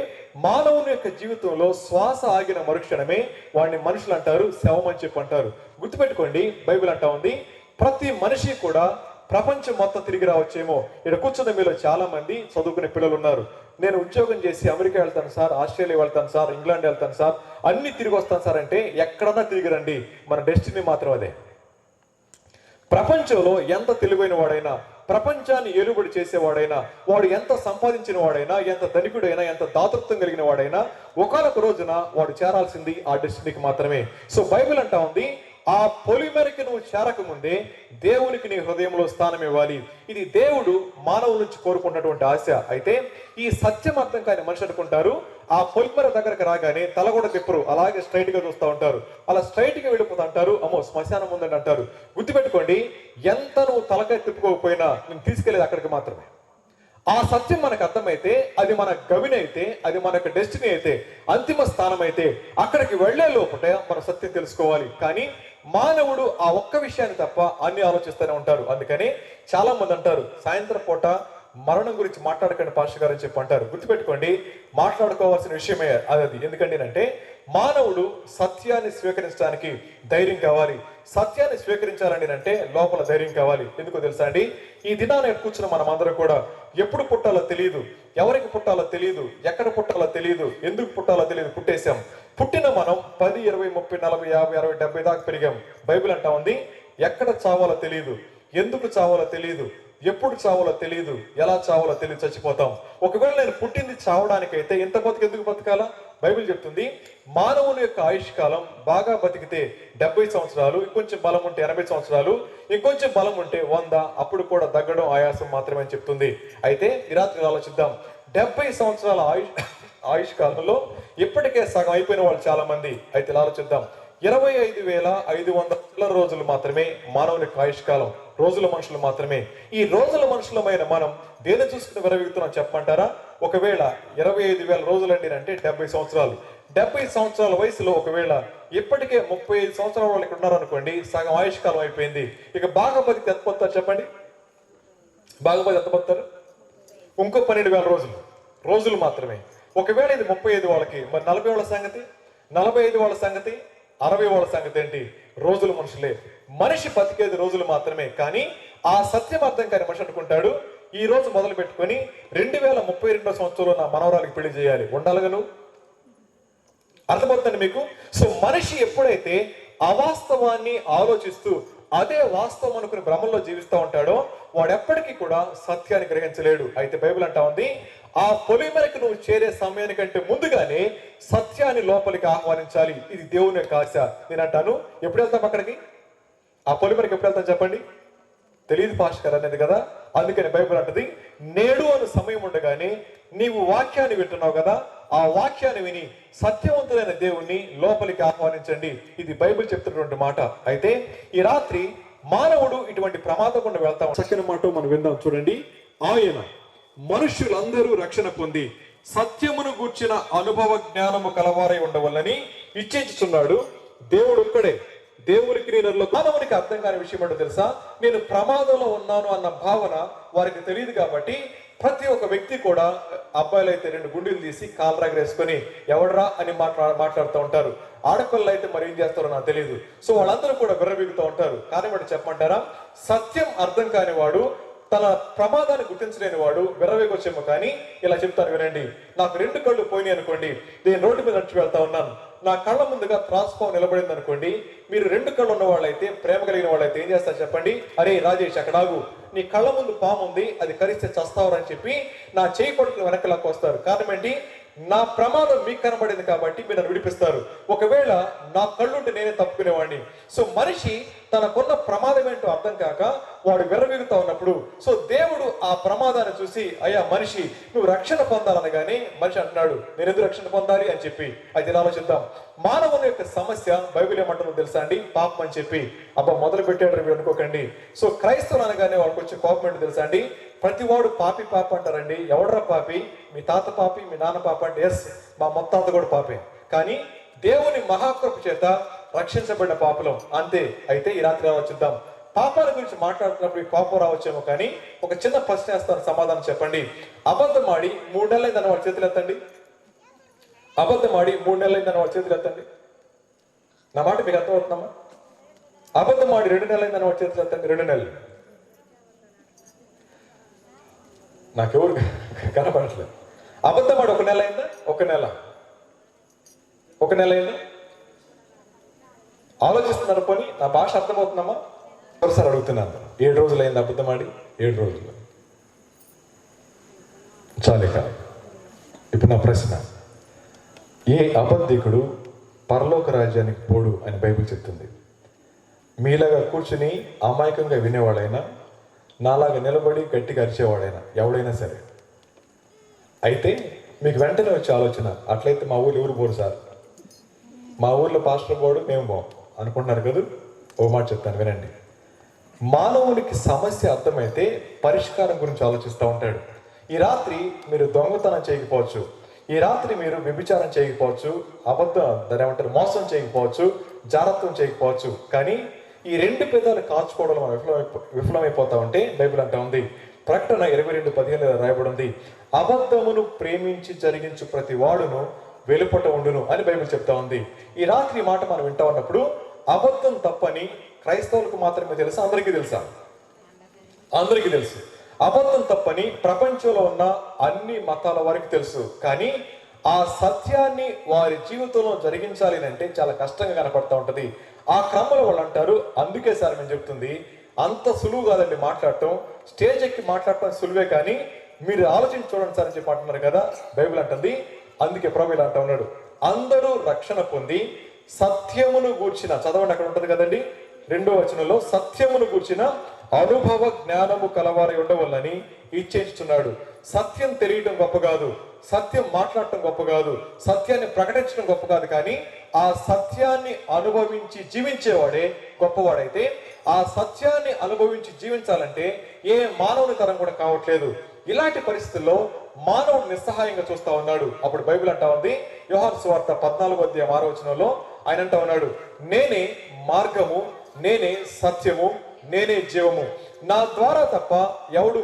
మానవుని యొక్క జీవితంలో శ్వాస ఆగిన మరుక్షణమే వాడిని మనుషులు అంటారు, శవం అని చెప్పి అంటారు. గుర్తుపెట్టుకోండి, బైబిల్ అంటా ఉంది, ప్రతి మనిషి కూడా ప్రపంచం మొత్తం తిరిగి రావచ్చేమో. ఇక్కడ కూర్చున్న మీలో చాలా మంది చదువుకునే పిల్లలు ఉన్నారు. నేను ఉద్యోగం చేసి అమెరికా వెళ్తాను సార్, ఆస్ట్రేలియా వెళ్తాను సార్, ఇంగ్లాండ్ వెళ్తాను సార్, అన్ని తిరిగి వస్తాను సార్ అంటే ఎక్కడన్నా తిరిగి రండి, మన డెస్టినీ మాత్రం అదే. ప్రపంచంలో ఎంత తెలివైన వాడైనా, ప్రపంచాన్ని ఏలుబడి చేసేవాడైనా, వాడు ఎంత సంపాదించిన వాడైనా, ఎంత ధనికుడైనా, ఎంత దాతృత్వం కలిగిన వాడైనా ఒకానొక రోజున వాడు చేరాల్సింది ఆ డెస్టినీకి మాత్రమే. సో బైబిల్ అంటా ఉంది, ఆ పొలిమెరకి నువ్వు చేరకముందే దేవునికి నీ హృదయంలో స్థానం ఇవ్వాలి. ఇది దేవుడు మానవుల నుంచి కోరుకున్నటువంటి ఆశ. అయితే ఈ సత్యం అర్థం కాని మనిషి అనుకుంటారు, ఆ పొలిమెర దగ్గరకు రాగానే తల కూడా తిప్పరు, అలాగే స్ట్రైట్ గా చూస్తూ ఉంటారు. అలా స్ట్రైట్ గా వెళ్ళిపోతా అంటారు, అమ్మో శ్మశానం ఉందని అంటారు. గుర్తుపెట్టుకోండి, ఎంత నువ్వు తలకాయ తిప్పుకోకపోయినా నేను తీసుకెళ్లేది అక్కడికి మాత్రమే. ఆ సత్యం మనకు అర్థమైతే, అది మన గవిని అయితే, అది మనకు డెస్టినీ అయితే, అంతిమ స్థానం అయితే, అక్కడికి వెళ్లే లోపల మన సత్యం తెలుసుకోవాలి. కానీ మానవుడు ఆ ఒక్క విషయాన్ని తప్ప అన్ని ఆలోచిస్తూనే ఉంటారు. అందుకని చాలా మంది అంటారు, సాయంత్రం పూట మరణం గురించి మాట్లాడకండి పాస్టర్ గారు అని చెప్పి అంటారు. గుర్తుపెట్టుకోండి, మాట్లాడుకోవాల్సిన విషయమే అది. ఎందుకంటే మానవుడు సత్యాన్ని స్వీకరించడానికి ధైర్యం కావాలి. సత్యాన్ని స్వీకరించాలని అంటే లోపల ధైర్యం కావాలి. ఎందుకో తెలుసా అండి? ఈ దినాన్ని కూర్చున్న మనం అందరం కూడా ఎప్పుడు పుట్టాలో తెలియదు, ఎవరికి పుట్టాలో తెలియదు, ఎక్కడ పుట్టాలో తెలియదు, ఎందుకు పుట్టాలో తెలియదు, పుట్టేశాం. పుట్టిన మనం 10, 20, 30, 40, 50, 60, 70 దాకా పెరిగాం. బైబిల్ అంటా ఉంది, ఎక్కడ చావాలో తెలియదు, ఎందుకు చావాలో తెలియదు, ఎప్పుడు చావాలో తెలియదు, ఎలా చావాలో తెలియదు, చచ్చిపోతాం. ఒకవేళ నేను పుట్టింది చావడానికైతే ఎంత ఎందుకు బతకాలా? బైబిల్ చెప్తుంది, మానవుని యొక్క ఆయుష్ కాలం బాగా బతికితే 70 సంవత్సరాలు, ఇంకొంచెం బలం ఉంటే 80 సంవత్సరాలు, ఇంకొంచెం బలం ఉంటే 100, అప్పుడు కూడా దగ్గడం ఆయాసం మాత్రమే అని చెప్తుంది. అయితే ఈ రాత్రి ఆలోచిద్దాం, 70 సంవత్సరాల ఆయుష్ కాలంలో ఇప్పటికే సగం అయిపోయిన వాళ్ళు చాలా మంది. అయితే ఆలోచిద్దాం, 25,500 రోజులు మాత్రమే మానవుని ఆయుష్ కాలం. రోజుల మనుషులు మాత్రమే. ఈ రోజుల మనుషులమైన మనం దేని చూసుకుని విరవిగుతున్నాం చెప్పమంటారా? ఒకవేళ 25,000 రోజులండి అంటే 70 సంవత్సరాలు. 70 సంవత్సరాల వయసులో ఒకవేళ ఇప్పటికే 35 సంవత్సరాల వాళ్ళు ఇక్కడ ఉన్నారనుకోండి, సగం ఆయుష్ కాలం అయిపోయింది. ఇక బాగా బతికి ఎంత పోతారు చెప్పండి? బాగా బతి ఎంత పోతారు? ఇంకో 12,000 రోజులు మాత్రమే. ఒకవేళ ఇది 35 వాళ్ళకి, మరి 40 వాళ్ళ సంగతి, 45 వాళ్ళ సంగతి, 60 వాళ్ళ సంగతి ఏంటి? రోజులు మనుషులే. మనిషి బతికేది రోజులు మాత్రమే. కానీ ఆ సత్యం అర్థం కాని మనిషి అనుకుంటాడు, ఈ రోజు మొదలు పెట్టుకొని 2032 సంవత్సరంలో నా మనవరానికి పెళ్లి చేయాలి. ఉండాలిగా నువ్వు? అర్థమవుతుంది మీకు? సో మనిషి ఎప్పుడైతే అవాస్తవాన్ని ఆలోచిస్తూ అదే వాస్తవం అనుకుని భ్రమంలో జీవిస్తూ ఉంటాడో వాడు ఎప్పటికీ కూడా సత్యాన్ని గ్రహించలేడు. అయితే బైబిల్ అంటా ఉంది, ఆ పొలిమెరకు నువ్వు చేరే సమయానికంటే ముందుగానే సత్యాన్ని లోపలికి ఆహ్వానించాలి. ఇది దేవుని యొక్క ఆశ. నేను అంటాను, ఎప్పుడు వెళ్తాం అక్కడికి? ఆ పొలిమెరకు ఎప్పుడు వెళ్తాం చెప్పండి? తెలియదు పాస్టర్ అనేది కదా. అందుకని బైబిల్ అంటది, నేడు అను సమయం ఉండగానే నీవు వాక్యాన్ని వింటున్నావు కదా, ఆ వాక్యాన్ని విని సత్యవంతులైన దేవుణ్ణి లోపలికి ఆహ్వానించండి. ఇది బైబిల్ చెప్తున్నటువంటి మాట. అయితే ఈ రాత్రి మానవుడు ఇటువంటి ప్రమాదం గుండా వెళ్తాం. చక్కని మాట మనం విందాం చూడండి. ఆయన మనుష్యులందరూ రక్షణ పొంది సత్యమును గూర్చిన అనుభవ జ్ఞానము కలవారై ఉండవల్లని ఇచ్చించుచున్నాడు. దేవుడు ఒక్కడే. దేవునికి నేను మానవునికి అర్థం కాని విషయం ఏంటో తెలుసా? నేను ప్రమాదంలో ఉన్నాను అన్న భావన వారికి తెలియదు. కాబట్టి ప్రతి ఒక్క వ్యక్తి కూడా, అబ్బాయిలు అయితే 2 గుండీలు తీసి కాలు రగరేసుకొని ఎవడరా అని మాట్లాడుతూ ఉంటారు. ఆడపిల్లలు అయితే మరి ఏం చేస్తారో నాకు తెలియదు. సో వాళ్ళందరూ కూడా విర్రవీగుతూ ఉంటారు. కానీ వాడు చెప్పమంటారా, సత్యం అర్థం కాని వాడు, తన ప్రమాదాన్ని గుర్తించలేని వాడు విర్రవేగొచ్చేమో. కానీ ఇలా చెప్తాను వినండి. నాకు 2 కళ్ళు పోయినాయి అనుకోండి, నేను రోడ్డు మీద నడిచి వెళ్తా ఉన్నాను, నా కళ్ళ ముందుగా ట్రాన్స్ఫార్మ్ నిలబడింది అనుకోండి, మీరు 2 కళ్ళు ఉన్న వాళ్ళైతే, ప్రేమ కలిగిన వాళ్ళైతే ఏం చేస్తారు చెప్పండి? అరే రాజేష్, అక్కడ ఆగు, నీ కళ్ళ ముందు పాము ఉంది, అది కరిస్తే చస్తావరని చెప్పి నా చేయి పట్టుకుని వెనకలాక్కు వస్తారు. కారణం ఏంటి? నా ప్రమాదం మీకు కనబడింది కాబట్టి మీరు నన్ను విడిపిస్తారు. ఒకవేళ నా కళ్ళుంటే నేనే తప్పుకునేవాడిని. సో మనిషి తనకున్న ప్రమాదం ఏంటో అర్థం కాక వాడు విర్రవీగుతా ఉన్నప్పుడు, సో దేవుడు ఆ ప్రమాదాన్ని చూసి, అయ్యా మనిషి నువ్వు రక్షణ పొందాలనగానే మనిషి అంటున్నాడు, నేను ఎందుకు రక్షణ పొందాలి అని చెప్పి. అయితే ఆలోచిద్దాం. మానవుని యొక్క సమస్య బైబిల్ ఏమంటుందో తెలుసా అండి? పాపం అని చెప్పి. అబ్బా మొదలు పెట్టాడు మీరు అనుకోకండి. సో క్రైస్తవులు అనగానే వాళ్ళకి వచ్చే కోపం ఏంటో తెలుసా అండి? ప్రతి వాడు పాపి పాప అంటారండి. ఎవడరా పాపి? మీ తాత పాపి, మీ నాన్న పాప అంటే ఎస్, మా మొత్తాత కూడా పాపే. కానీ దేవుని మహాకృప చేత రక్షించబడిన పాపలం అంతే. అయితే ఈ రాత్రి ఆలోచిద్దాం. పాపాల గురించి మాట్లాడుతున్నప్పుడు ఈ కోపం రావచ్చేమో. కానీ ఒక చిన్న ప్రశ్న వేస్తాను, సమాధానం చెప్పండి. అబద్ధం ఆడి 3 నెలలైందని వాళ్ళ చేతులు ఎత్తండి. అబద్ధం ఆడి 3 నెలలైందని వాళ్ళ చేతులు ఎత్తండి. నా మాట మీకు అర్థమవుతుందమ్మా? అబద్ధం ఆడి 2 నెలలైందని వాళ్ళ చేతులు ఎత్తండి. 2 నెలలు. నాకెవరు కనపడట్లేదు. అబద్ధం ఆడి 1 నెల అయిందా? 1 నెల. 1 నెల అయిందా? ఆలోచిస్తున్నారు. పోనీ నా భాష అర్థమవుతుందమ్మా? ఒకసారి అడుగుతున్నాను. 7 రోజులు అయింది అబద్ధం ఆడి? 7 రోజులు చాలే కాదు. ఇప్పుడు నా ప్రశ్న, ఏ అబద్ధికుడు పరలోక రాజ్యానికి పోడు అని బైబిల్ చెప్తుంది. మీలాగా కూర్చుని అమాయకంగా వినేవాడైనా, నాలాగా నిలబడి గట్టిగా అరిచేవాడైనా, ఎవడైనా సరే. అయితే మీకు వెంటనే వచ్చే ఆలోచన, అట్లయితే మా ఊరు ఎవరు పోరు సార్, మా ఊర్లో పాస్టర్ పోడు, మేము పోం అనుకుంటున్నారు కదా. ఓ మాట చెప్తాను వినండి. మానవునికి సమస్య అర్థమైతే పరిష్కారం గురించి ఆలోచిస్తూ ఉంటాడు. ఈ రాత్రి మీరు దొంగతనం చేయకపోవచ్చు, ఈ రాత్రి మీరు వ్యభిచారం చేయకపోవచ్చు, దాని ఏమంటారు మోసం చేయకపోవచ్చు, జారత్వం చేయకపోవచ్చు. కానీ ఈ 2 పెదాలు కాచుకోవడం మనం విఫలమైపోతా ఉంటే బైబిల్ అంటా ఉంది. ప్రకటన 22:15 రాయబడి ఉంది, అబద్ధమును ప్రేమించి జరిగించు ప్రతి వాడును వెలుపట ఉండును అని బైబిల్ చెప్తా ఉంది. ఈ రాత్రి మాట మనం వింటా ఉన్నప్పుడు అబద్ధం తప్పని క్రైస్తవులకు మాత్రమే తెలుసా? అందరికీ తెలుసా? అందరికీ తెలుసు. అబద్ధం తప్పని ప్రపంచంలో ఉన్న అన్ని మతాల వారికి తెలుసు. కానీ ఆ సత్యాన్ని వారి జీవితంలో జరిగించాలి అంటే చాలా కష్టంగా కనపడతా ఉంటది. ఆ క్రమంలో వాళ్ళు అంటారు, అందుకే సార్ మేము చెప్తుంది, అంత సులువు కాదండి మాట్లాడటం, స్టేజ్ ఎక్కి మాట్లాడటం సులువే, కానీ మీరు ఆలోచించి చూడండి సార్ అని చెప్పి అంటున్నారు కదా. బైబిల్ అంటుంది, అందుకే ప్రభువు అంటా ఉన్నాడు, అందరూ రక్షణ పొంది సత్యమును గూర్చిన, చదవండి అక్కడ ఉంటుంది కదండి 2వ వచనంలో, సత్యమును గూర్చిన అనుభవ జ్ఞానము కలవారై ఉండవల్లని ఇచ్చేస్తున్నాడు. సత్యం తెలియటం గొప్ప కాదు, సత్యం మాట్లాడటం గొప్ప కాదు, సత్యాన్ని ప్రకటించడం గొప్ప కాదు, కానీ ఆ సత్యాన్ని అనుభవించి జీవించేవాడే గొప్పవాడైతే, ఆ సత్యాన్ని అనుభవించి జీవించాలంటే ఏ మానవుని తరం కూడా కావట్లేదు. ఇలాంటి పరిస్థితుల్లో మానవుడు నిస్సహాయంగా చూస్తా ఉన్నాడు. అప్పుడు బైబిల్ అంటా ఉంది, యోహాను సువార్త 14:6 ఆయన అంటా ఉన్నాడు, నేనే మార్గము, నేనే సత్యము, నేనే జీవము, నా ద్వారా తప్ప ఎవడు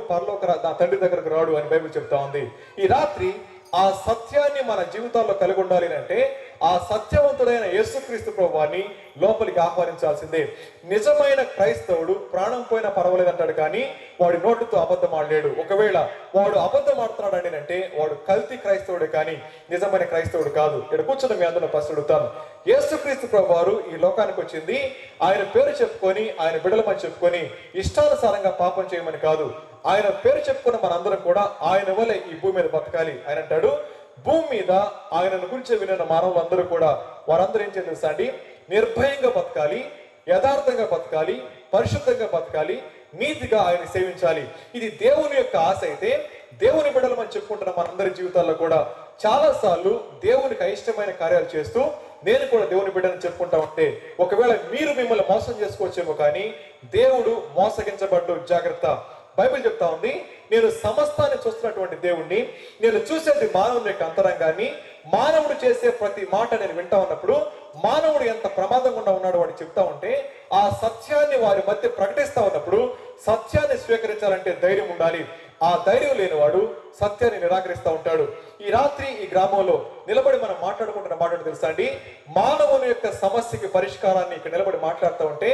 నా తండ్రి దగ్గరకు రాడు అని బైబిల్ చెప్తా ఉంది. ఈ రాత్రి ఆ సత్యాన్ని మన జీవితాల్లో కలిగి ఉండాలి అంటే ఆ సత్యవంతుడైన యేసుక్రీస్తు ప్రభువాన్ని లోపలికి ఆహ్వానించాల్సిందే. నిజమైన క్రైస్తవుడు ప్రాణం పోయినా పర్వాలేదు అంటాడు, కానీ వాడి నోటితో అబద్ధం ఆడలేడు. ఒకవేళ వాడు అబద్ధం ఆడుతున్నాడు అంటే వాడు కల్తీ క్రైస్తవుడే కానీ నిజమైన క్రైస్తవుడు కాదు. ఇక్కడ కూర్చున్న మీ అందరూ ప్రశ్న అడుగుతాను. యేసుక్రీస్తు ప్రభువారు ఈ లోకానికి వచ్చింది ఆయన పేరు చెప్పుకొని, ఆయన బిడ్డలమని చెప్పుకొని ఇష్టానుసారంగా పాపం చేయమని కాదు. ఆయన పేరు చెప్పుకున్న మనందరం కూడా ఆయన వల్లే ఈ భూమి మీద బతకాలి. ఆయన అంటాడు, భూమి మీద ఆయనను గురించి విన్న మానవులందరూ కూడా వారందరూ ఏం తెలుసా అండి, నిర్భయంగా బతకాలి, యథార్థంగా బతకాలి, పరిశుద్ధంగా బతకాలి, నీతిగా ఆయన సేవించాలి. ఇది దేవుని యొక్క ఆశ అయితే, దేవుని బిడ్డలు మనం చెప్పుకుంటున్న మనందరి జీవితాల్లో కూడా చాలా సార్లు దేవునికి అయిష్టమైన కార్యాలు చేస్తూ నేను కూడా దేవుని బిడ్డని చెప్పుకుంటా ఉంటే ఒకవేళ మీరు మిమ్మల్ని మోసం చేసుకోవచ్చేమో, కానీ దేవుడు మోసగించబడ్డు, జాగ్రత్త. బైబిల్ చెప్తా ఉంది, నేను సమస్తాన్ని చూస్తున్నటువంటి దేవుణ్ణి, నేను చూసేది మానవుని యొక్క అంతరంగాన్ని, మానవుడు చేసే ప్రతి మాట నేను వింటా ఉన్నప్పుడు మానవుడు ఎంత ప్రమాదంగా ఉన్నాడు వాడు చెప్తా ఉంటే, ఆ సత్యాన్ని వారి మధ్య ప్రకటిస్తా ఉన్నప్పుడు సత్యాన్ని స్వీకరించాలంటే ధైర్యం ఉండాలి. ఆ ధైర్యం లేనివాడు సత్యాన్ని నిరాకరిస్తూ ఉంటాడు. ఈ రాత్రి ఈ గ్రామంలో నిలబడి మనం మాట్లాడుకుంటున్న మాట తెలుసా అండి, మానవుని యొక్క సమస్యకి పరిష్కారాన్ని ఇక్కడ నిలబడి మాట్లాడుతూ ఉంటే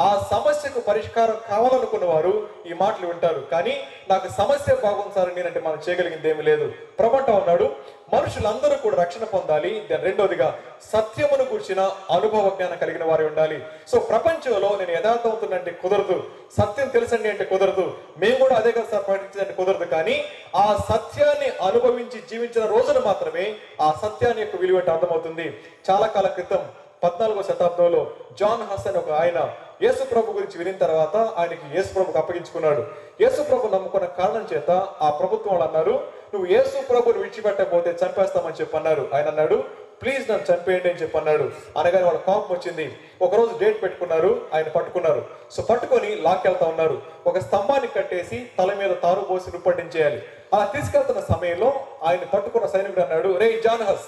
ఆ సమస్యకు పరిష్కారం కావాలనుకున్న వారు ఈ మాటలు వింటారు. కానీ నాకు సమస్య బాగుంది సార్ నేనంటే మనం చేయగలిగింది ఏమీ లేదు. ప్రభంటా ఉన్నాడు, మనుషులందరూ కూడా రక్షణ పొందాలి. రెండోదిగా సత్యమును కూర్చిన అనుభవ జ్ఞానం కలిగిన వారు ఉండాలి. సో ప్రపంచంలో నేను యథార్థమవుతుందంటే కుదరదు, సత్యం తెలుసండి అంటే కుదరదు, మేము కూడా అదే కదా సార్ ప్రకటించదంటే కుదరదు. కానీ ఆ సత్యాన్ని అనుభవించి జీవించిన రోజున మాత్రమే ఆ సత్యాన్ని యొక్క విలువ అర్థమవుతుంది. చాలా కాలం క్రితం 14వ శతాబ్దంలో జాన్ హస్ అని ఒక ఆయన యేసు ప్రభు గురించి వినిన తర్వాత ఆయనకి యేసు ప్రభుకు అప్పగించుకున్నాడు. యేసు ప్రభు నమ్ముకున్న కారణం చేత ఆ ప్రభుత్వం వాళ్ళు అన్నారు, నువ్వు యేసు ప్రభుని విడిచిపెట్టకపోతే చంపేస్తామని చెప్పన్నారు. ఆయన అన్నాడు, ప్లీజ్ నన్ను చంపేయండి అని చెప్పన్నాడు. అనగానే వాళ్ళ కోపం వచ్చింది. ఒకరోజు డేట్ పెట్టుకున్నారు, ఆయన పట్టుకున్నారు. సో పట్టుకొని లాక్కెళ్తా ఉన్నారు. ఒక స్తంభాన్ని కట్టేసి తల మీద తారు పోసి రుప్పటించేయాలి. అలా తీసుకెళ్తున్న సమయంలో ఆయన పట్టుకున్న సైనికుడు అన్నాడు, రే జాన్ హస్,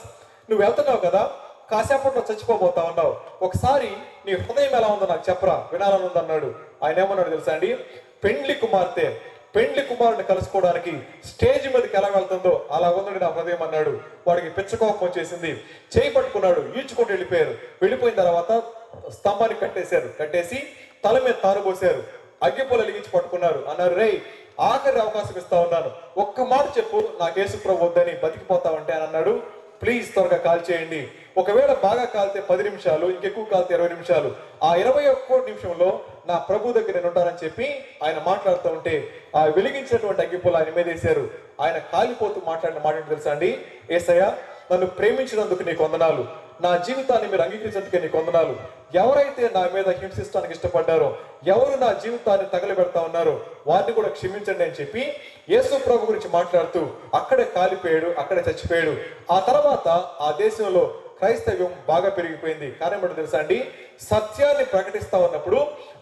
నువ్వు వెళ్తున్నావు కదా, కాసేపట్లో చచ్చిపోబోతా ఉన్నావు, ఒకసారి నీ హృదయం ఎలా ఉందో నాకు చెప్పరా, వినాలని ఉందన్నాడు. ఆయన ఏమన్నాడు తెలుసా అండి, పెండ్లి కుమారుని కలుసుకోవడానికి స్టేజ్ మీదకి ఎలా వెళ్తుందో అలా ఉందండి నా హృదయం అన్నాడు. వాడికి పిచ్చకోపం వచ్చేసింది. చేయి పట్టుకున్నాడు, ఈడ్చుకుంటూ వెళ్ళిపోయారు. వెళ్ళిపోయిన తర్వాత స్తంభాన్ని కట్టేసి తల మీద తారుపోసారు. అగ్గిపూలు వెలిగించి పట్టుకున్నారు. అన్నారు, రే ఆఖరి అవకాశం ఇస్తా ఉన్నాను, ఒక్క మాట చెప్పు, నాకు యేసు ప్రభు వద్దని బతికిపోతావంటే అని అన్నాడు. ప్లీజ్ త్వరగా కాల్ చేయండి. ఒకవేళ బాగా కాలితే 10 నిమిషాలు, ఇంకెక్కువ కాలితే 20 నిమిషాలు, ఆ 21 నిమిషంలో నా ప్రభు దగ్గర నేను ఉంటానని చెప్పి ఆయన మాట్లాడుతూ ఉంటే ఆ వెలిగించినటువంటి అగ్గిపూలు ఆయన మీద వేశారు. ఆయన కాలిపోతూ మాట్లాడిన మాట తెలుసా అండి, యేసయ్య నన్ను ప్రేమించినందుకు నీకు వందనాలు, నా జీవితాన్ని మీరు అంగీకరించినందుకే నీకు వందనాలు. ఎవరైతే నా మీద హింసిస్తానికి ఇష్టపడ్డారో, ఎవరు నా జీవితాన్ని తగలబెడతా ఉన్నారో వారిని కూడా క్షమించండి అని చెప్పి యేసు ప్రభు గురించి మాట్లాడుతూ అక్కడే కాలిపోయాడు, అక్కడే చచ్చిపోయాడు. ఆ తర్వాత ఆ దేశంలో క్రైస్తవ్యం బాగా పెరిగిపోయింది. కారణం ఏంటో తెలుసా అండి, సత్యాన్ని ప్రకటిస్తా ఉన్నప్పుడు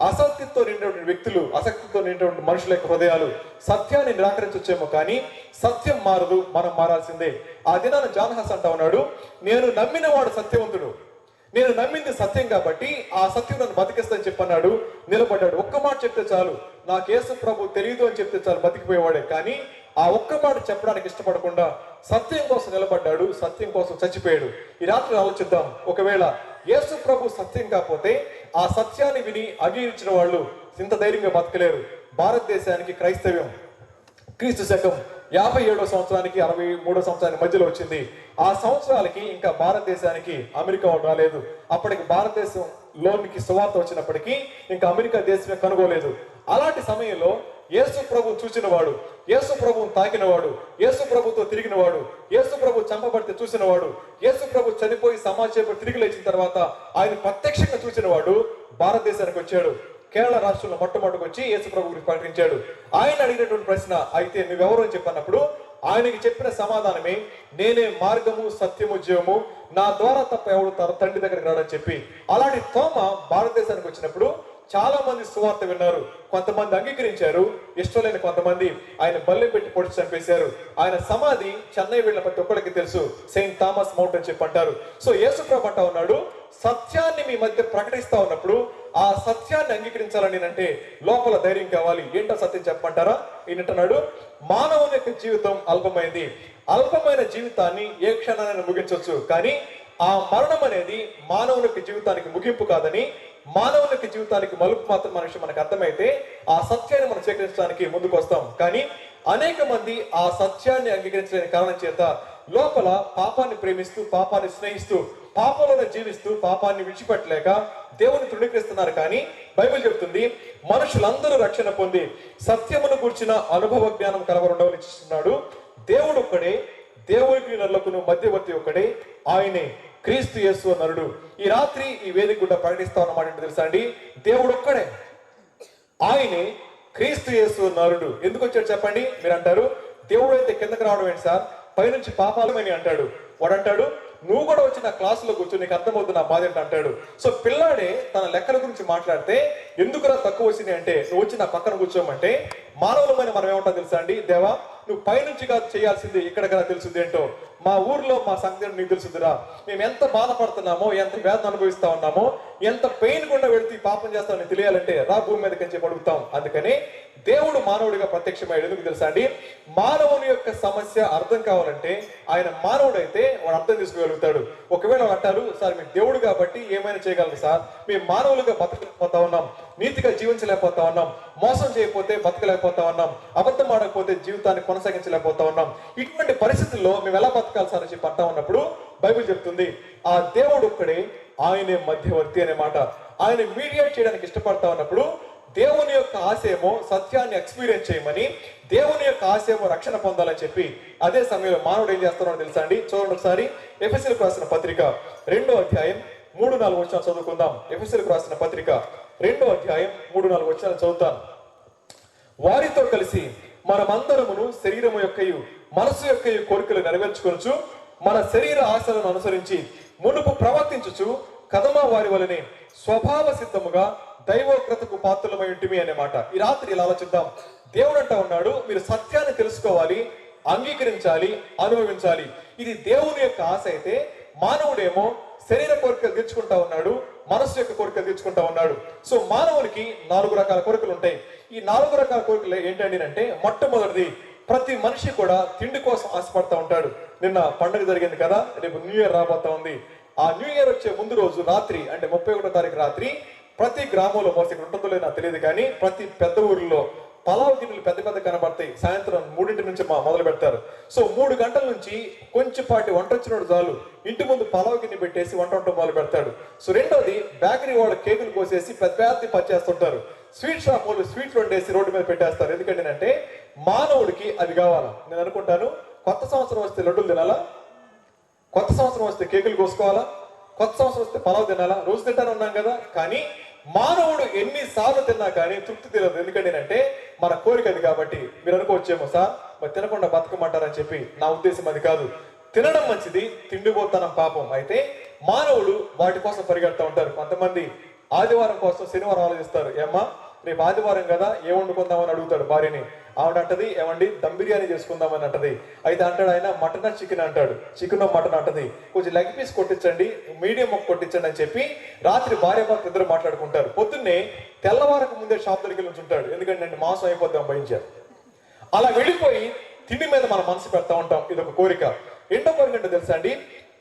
అసక్తితో నిండినటువంటి వ్యక్తులు, అసక్తితో నిండినటువంటి మనుషుల యొక్క హృదయాలు సత్యాన్ని నిరాకరించొచ్చేమో, కానీ సత్యం మారదు, మనం మారాల్సిందే. ఆ దినాన జాన్ హస్ అంటా ఉన్నాడు, నేను నమ్మిన వాడు సత్యవంతుడు, నేను నమ్మింది సత్యం కాబట్టి ఆ సత్యం నన్ను బతికిస్తానని చెప్పన్నాడు. నిలబడ్డాడు. ఒక్క మాట చెప్తే చాలు, నాకు యేసు ప్రభు తెలియదు అని చెప్తే చాలు బతికిపోయేవాడే. కానీ ఆ ఒక్క మాట చెప్పడానికి ఇష్టపడకుండా సత్యం కోసం నిలబడ్డాడు, సత్యం కోసం చచ్చిపోయాడు. ఈ రాత్రి ఆలోచిద్దాం, ఒకవేళ యేసు ప్రభు సత్యం కాకపోతే ఆ సత్యాన్ని విని అంగీకరించిన వాళ్ళు ఇంత ధైర్యంగా బతకలేరు. భారతదేశానికి క్రైస్తవ్యం క్రీస్తు శకం 57వ సంవత్సరానికి 63వ సంవత్సరానికి మధ్యలో వచ్చింది. ఆ సంవత్సరాలకి ఇంకా భారతదేశానికి అమెరికా రాలేదు. అప్పటికి భారతదేశంలోనికి సువార్త వచ్చినప్పటికీ ఇంకా అమెరికా దేశమే కనుగోలేదు. అలాంటి సమయంలో యేసు ప్రభు చూసినవాడు, యేసు ప్రభువును తాకినవాడు, యేసు ప్రభుతో తిరిగినవాడు, యేసు ప్రభు చంపబడితే చూసినవాడు, యేసు ప్రభు చనిపోయి సమాజం తిరిగి లేచిన తర్వాత ఆయన ప్రత్యక్షంగా చూసినవాడు భారతదేశానికి వచ్చాడు. కేరళ రాష్ట్రంలో మొట్టమొదటికి వచ్చి యేసు ప్రభు గురించి ప్రకటించాడు. ఆయన అడిగినటువంటి ప్రశ్న, అయితే నువ్వెవరు అని చెప్పన్నప్పుడు ఆయనకి చెప్పిన సమాధానమే, నేనే మార్గము సత్యము జీవము, నా ద్వారా తప్ప ఎవడు తండ్రి దగ్గరికి రాడని చెప్పి. అలాంటి తోమ భారతదేశానికి వచ్చినప్పుడు చాలా మంది సువార్త విన్నారు. కొంతమంది అంగీకరించారు, ఇష్టం లేని కొంతమంది ఆయన బల్లె పెట్టి పొడిచి చంపేశారు. ఆయన సమాధి చెన్నై వెళ్ళిన ప్రతి ఒక్కరికి తెలుసు, సెయింట్ థామస్ మౌంట్ అని చెప్పి అంటారు. సో యేసు ప్రభు అంటా ఉన్నాడు, సత్యాన్ని మీ మధ్య ప్రకటిస్తా ఉన్నప్పుడు ఆ సత్యాన్ని అంగీకరించాలని అంటే లోపల ధైర్యం కావాలి. ఏంటో సత్యం చెప్పమంటారా? ఈయనంటున్నాడు, మానవుని యొక్క జీవితం అల్పమైంది, అల్పమైన జీవితాన్ని ఏ క్షణాన్ని ముగించవచ్చు, కానీ ఆ మరణం అనేది మానవునికి జీవితానికి ముగింపు కాదని, మానవునికి జీవితానికి మలుపు మాత్రం మన విషయం మనకు అర్థమైతే ఆ సత్యాన్ని మనం స్వీకరించడానికి ముందుకు వస్తాం. కానీ అనేక మంది ఆ సత్యాన్ని అంగీకరించలేని కారణం చేత లోపల పాపాన్ని ప్రేమిస్తూ, పాపాన్ని స్నేహిస్తూ, పాపంలోనే జీవిస్తూ, పాపాన్ని విడిచిపెట్టలేక దేవుని తృణీకరిస్తున్నారు. కానీ బైబిల్ చెప్తుంది, మనుషులందరూ రక్షణ పొంది సత్యమును గూర్చిన అనుభవ జ్ఞానం కలవరు ఉండవని ఇస్తున్నాడు. దేవుడు ఒక్కడే, దేవునికి నరులకును మధ్యవర్తి ఒక్కడే, ఆయనే క్రీస్తు యేసు నరుడు. ఈ రాత్రి ఈ వేదిక గుండా ప్రకటిస్తా ఉన్నమాట ఏంటో తెలుసా అండి, దేవుడు ఒక్కడే, ఆయనే క్రీస్తు యేసు నరుడు. ఎందుకు వచ్చాడు చెప్పండి? మీరు అంటారు, దేవుడు అయితే కిందకి రావడం ఏంటి సార్, పైనుంచి పాపాలమని అంటాడు. వాడు అంటాడు, నువ్వు కూడా వచ్చి నా క్లాసులో కూర్చో, నీకు అర్థమవుతుంది నా బాధ ఏంటి అంటాడు. సో పిల్లాడే తన లెక్కల గురించి మాట్లాడితే ఎందుకురా తక్కువ వచ్చింది అంటే, నువ్వు వచ్చి నా పక్కన కూర్చోమంటే మానవులమైన మనం ఏమంటాం తెలుసా అండి, దేవా నువ్వు పైనుంచి కాదు చేయాల్సింది, ఇక్కడ కదా తెలుసుది ఏంటో, మా ఊర్లో మా సంగతి నీకు తెలుసుదిరా, మేము ఎంత బాధపడుతున్నామో, ఎంత వేదన అనుభవిస్తా ఉన్నామో, ఎంత పెయిన్ గుండా వెళుతూ పాపం చేస్తామని తెలియాలంటే రా భూమి మీదకి అని చెప్పి అడుగుతాం. అందుకని దేవుడు మానవుడిగా ప్రత్యక్షమయ్యాడు. ఎందుకు తెలుసా అండి, మానవుని యొక్క సమస్య అర్థం కావాలంటే ఆయన మానవుడైతే వాడు అర్థం చేసుకోగలుగుతాడు. ఒకవేళ అంటారు, సార్ మీరు దేవుడు కాబట్టి ఏమైనా చేయగలరు సార్, మేము మానవులుగా బతకలేకపోతా ఉన్నాం, నీతిగా జీవించలేకపోతా ఉన్నాం, మోసం చేయకపోతే బతకలేకపోతా ఉన్నాం, అబద్ధం ఆడకపోతే జీవితాన్ని కొనసాగించలేకపోతా ఉన్నాం, ఇటువంటి పరిస్థితుల్లో మేము ఎలా బతకాలి సార్ అని చెప్పి అంటా ఉన్నప్పుడు బైబిల్ చెప్తుంది, ఆ దేవుడు ఒక్కడే, ఆయనే మధ్యవర్తి అనే మాట. ఆయన మీడియేట్ చేయడానికి ఇష్టపడతా ఉన్నప్పుడు దేవుని యొక్క ఆశయమో సత్యాన్ని ఎక్స్పీరియన్స్ చేయమని, దేవుని యొక్క ఆశయమో రక్షణ పొందాలని చెప్పి, అదే సమయంలో మానవుడు ఏం చేస్తున్నాడో తెలుసా అండి. చూడండి ఒకసారి ఎఫెసీయులకు రాసిన పత్రిక 2వ అధ్యాయం 3-4 వచనాలు చదువుకుందాం. ఎఫెసీయులకు రాసిన పత్రిక 2వ అధ్యాయం 3-4 వచనాలు చదువుతాను. వారితో కలిసి మనమందరమును శరీరము యొక్కయు మనసు యొక్కయు కోరికలు నెరవేర్చుకొనుచు మన శరీర ఆశలను అనుసరించి మునుపు ప్రవర్తించుచు కదమ వారి వలనే స్వభావ సిద్ధముగా దైవోక్రతకు పాత్రలమై ఉంటిమి అనే మాట. ఈ రాత్రి ఇలా ఆలోచిద్దాం. దేవుడు అంటా ఉన్నాడు, మీరు సత్యాన్ని తెలుసుకోవాలి, అంగీకరించాలి, అనుభవించాలి. ఇది దేవుని యొక్క ఆశ అయితే, మానవుడేమో శరీర కోరికలు తీర్చుకుంటా ఉన్నాడు, మనసు యొక్క కోరికలు తీర్చుకుంటా ఉన్నాడు. సో మానవునికి 4 రకాల కోరికలు ఉంటాయి. ఈ 4 రకాల కోరికలు ఏంటండి అంటే, మొట్టమొదటిది ప్రతి మనిషి కూడా తిండి కోసం ఆశపడతా ఉంటాడు. నిన్న పండుగ జరిగింది కదా, రేపు న్యూ ఇయర్ రాబోతా ఉంది. ఆ న్యూ ఇయర్ వచ్చే ముందు రోజు రాత్రి అంటే 31వ తారీఖు రాత్రి ప్రతి గ్రామంలో, మోసం ఇక్కడ ఉంటుందో లేదో నాకు తెలియదు కానీ, ప్రతి పెద్ద ఊరిలో పలావ్ గిన్నెలు పెద్ద పెద్ద కనబడతాయి. సాయంత్రం 3 నుంచి మొదలు పెడతారు. సో 3 గంటల నుంచి కొంచెంపాటి వంట వచ్చినోడు చాలు ఇంటి ముందు పలావ్ గిన్నె పెట్టేసి వంట మొదలు పెడతాడు. సో రెండోది, బేకరీ వాళ్ళు కేకులు కోసేసి పెద్ద పెద్ద పచ్చేస్తుంటారు. స్వీట్ షాప్ వాళ్ళు స్వీట్లు వండేసి రోడ్డు మీద పెట్టేస్తారు. ఎందుకంటే మానవుడికి అది కావాలా. నేను అనుకుంటాను, కొత్త సంవత్సరం వస్తే లడ్డూలు తినాలా, కొత్త సంవత్సరం వస్తే కేకులు కోసుకోవాలా, కొత్త సంవత్సరం వస్తే పలావ్ తినాలా, రోజు తింటానే ఉన్నాం కదా. కానీ మానవుడు ఎన్నిసార్లు తిన్నా కానీ తృప్తి తెలియదు. ఎందుకంటే మన కోరిక అది కాబట్టి. మీరు అనుకోవచ్చేమో, సార్ మరి తినకుండా బతకమంటారని చెప్పి. నా ఉద్దేశం అది కాదు. తినడం మంచిది, తిండిపోతానం పాపం. అయితే మానవుడు వాటి కోసం పరిగెడతా ఉంటారు. కొంతమంది ఆదివారం కోసం శనివారం ఆలోచిస్తారు. ఏమ్మా రేపు ఆదివారం కదా, ఏం వండుకుందామని అడుగుతాడు భార్యని. ఆవిడ అంటది, ఏమండి దమ్ బిర్యానీ చేసుకుందామని అంటది. అయితే అంటాడు ఆయన, మటన్ చికెన్ అంటాడు. చికెన్ మటన్ అంటది, కొంచెం లెగ్ పీస్ కొట్టించండి, మీడియం ముక్క కొట్టించండి అని చెప్పి రాత్రి భార్య భర్త ఇద్దరు మాట్లాడుకుంటారు. పొద్దున్నే తెల్లవారకు ముందే షాప్ దగ్గరికి ఉంచుంటాడు. ఎందుకంటే మాంసం అయిపోద్దాం భయించారు. అలా వెళ్ళిపోయి తిండి మీద మనం మనసు పెడతా ఉంటాం. ఇది ఒక కోరిక. రెండో కోరిక అంటే తెలుసా అండి,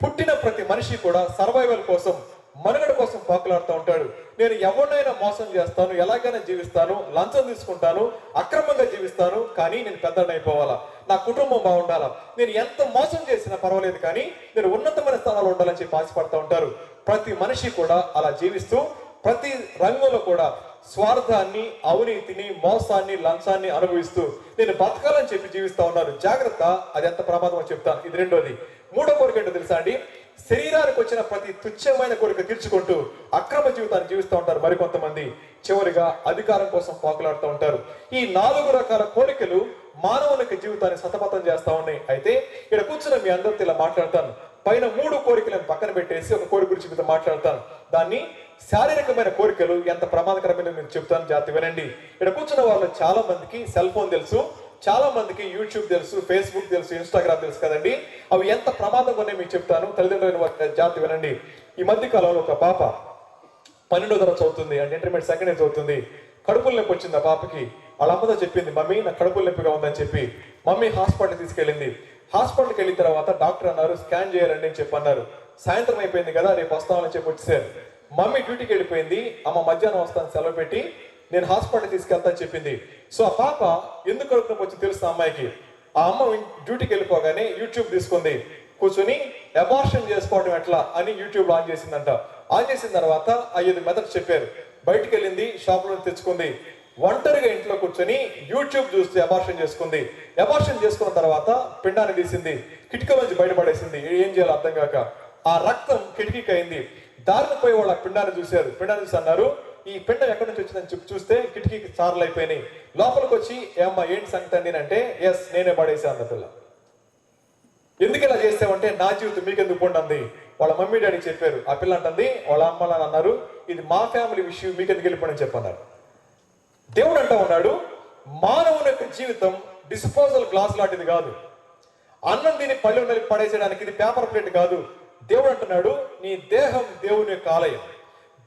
పుట్టిన ప్రతి మనిషి కూడా సర్వైవల్ కోసం, మనుగడ కోసం పాకులాడుతూ ఉంటాడు. నేను ఎవరినైనా మోసం చేస్తాను, ఎలాగైనా జీవిస్తాను, లంచం తీసుకుంటాను, అక్రమంగా జీవిస్తాను, కానీ నేను పెద్దనైపోవాలా, నా కుటుంబం బాగుండాలా, నేను ఎంత మోసం చేసినా పర్వాలేదు కానీ నేను ఉన్నతమైన స్థానాలు ఉండాలని చెప్పి ఆశపడతా ఉంటారు. ప్రతి మనిషి కూడా అలా జీవిస్తూ ప్రతి రంగంలో కూడా స్వార్థాన్ని, అవినీతిని, మోసాన్ని, లంచాన్ని అనుభవిస్తూ నేను బతకాలని చెప్పి జీవిస్తా ఉన్నారు. జాగ్రత్త, అది ఎంత ప్రమాదమో చెప్తాను. ఇది రెండోది. మూడో కోరిక ఏంటో తెలుసా అండి, శరీరానికి వచ్చిన ప్రతి తుచ్చమైన కోరిక తీర్చుకుంటూ అక్రమ జీవితాన్ని జీవిస్తూ ఉంటారు మరికొంతమంది. చివరిగా అధికారం కోసం పాకులాడుతూ ఉంటారు. ఈ 4 రకాల కోరికలు మానవునికి జీవితాన్ని సతమతం చేస్తా ఉన్నాయి. అయితే ఇక్కడ కూర్చున్న మీ అందరితో ఇలా మాట్లాడతాను. పైన 3 కోరికలను పక్కన పెట్టేసి ఒక కోరిక గురించి మీతో మాట్లాడతాను. దాన్ని శారీరకమైన కోరికలు ఎంత ప్రమాదకరమైన మీకు చెప్తాను, జాగ్రత్త వినండి. ఇక్కడ కూర్చున్న వాళ్ళు చాలా మందికి సెల్ ఫోన్ తెలుసు, చాలా మందికి యూట్యూబ్ తెలుసు, ఫేస్బుక్ తెలుసు, ఇన్స్టాగ్రామ్ తెలుసు కదండి. అవి ఎంత ప్రమాదంగా ఉన్నాయో మీకు చెప్తాను. తల్లిదండ్రులైన జాగ్రత్త వినండి. ఈ మధ్య కాలంలో ఒక పాప 12వ తరగతి చదువుతుంది, అంటే ఇంటర్మీడియట్ సెకండ్ ఇయర్ చదువుతుంది. కడుపులు నొప్పి వచ్చింది ఆ పాపకి. వాళ్ళ అమ్మతో చెప్పింది, మమ్మీ నాకు కడుపులు నొప్పిగా ఉందని చెప్పి. మమ్మీ హాస్పిటల్ తీసుకెళ్ళింది. హాస్పిటల్కి వెళ్ళిన తర్వాత డాక్టర్ అన్నారు స్కాన్ చేయాలండి అని చెప్పి అన్నారు. సాయంత్రం అయిపోయింది కదా, రేపు వస్తామని చెప్పి వచ్చేసారు. మమ్మీ డ్యూటీకి వెళ్ళిపోయింది. అమ్మ మధ్యాహ్నం వస్తాను సెలవు పెట్టి నేను హాస్పిటల్ తీసుకెళ్తా అని చెప్పింది. సో ఆ పాప ఎందుకు కడుపునొప్పి వచ్చి తెలుసు అమ్మాయికి. ఆ అమ్మ డ్యూటీకి వెళ్ళిపోగానే యూట్యూబ్ తీసుకుంది, కూర్చొని అబార్షన్ చేసుకోవడం ఎట్లా అని యూట్యూబ్ ఆన్ చేసిందంట. ఆన్ చేసిన తర్వాత 5 మెథడ్స్ చెప్పారు. బయటికి వెళ్ళింది, షాప్ లో తెచ్చుకుంది. ఒంటరిగా ఇంట్లో కూర్చొని యూట్యూబ్ చూస్తే అబార్షన్ చేసుకుంది. అబార్షన్ చేసుకున్న తర్వాత పిండాన్ని తీసింది, కిటికీ నుంచి బయటపడేసింది. ఏం చేయాలో అర్థం కాక ఆ రక్తం కిటికీకి అయింది. దారిని పోయి వాళ్ళ పిండాన్ని చూశారు. పిండాన్ని చూసి అన్నారు, ఈ పిండం ఎక్కడి నుంచి వచ్చిందని చెప్పి చూస్తే కిటికీకి చార్లు అయిపోయినాయి. లోపలికి వచ్చి ఏమ్మా ఏంటి సంగతి అండి అంటే, ఎస్ నేనే పడేసా అంద పిల్ల. ఎందుకు ఇలా చేస్తామంటే నా జీవితం మీకెందుకు పొండింది. వాళ్ళ మమ్మీ డాడీ చెప్పారు. ఆ పిల్ల అంటుంది వాళ్ళ అమ్మ నాన్న అన్నారు, ఇది మా ఫ్యామిలీ విషయం, మీకెందుకు వెళ్ళిపోండి చెప్పన్నారు. దేవుడు అంటా ఉన్నాడు, మానవుని యొక్క జీవితం డిస్పోజల్ గ్లాస్ లాంటిది కాదు. అన్నం తిని పళ్ళు పడేసేయడానికి ఇది పేపర్ ప్లేట్ కాదు. దేవుడు అంటున్నాడు, నీ దేహం దేవుని యొక్క ఆలయం.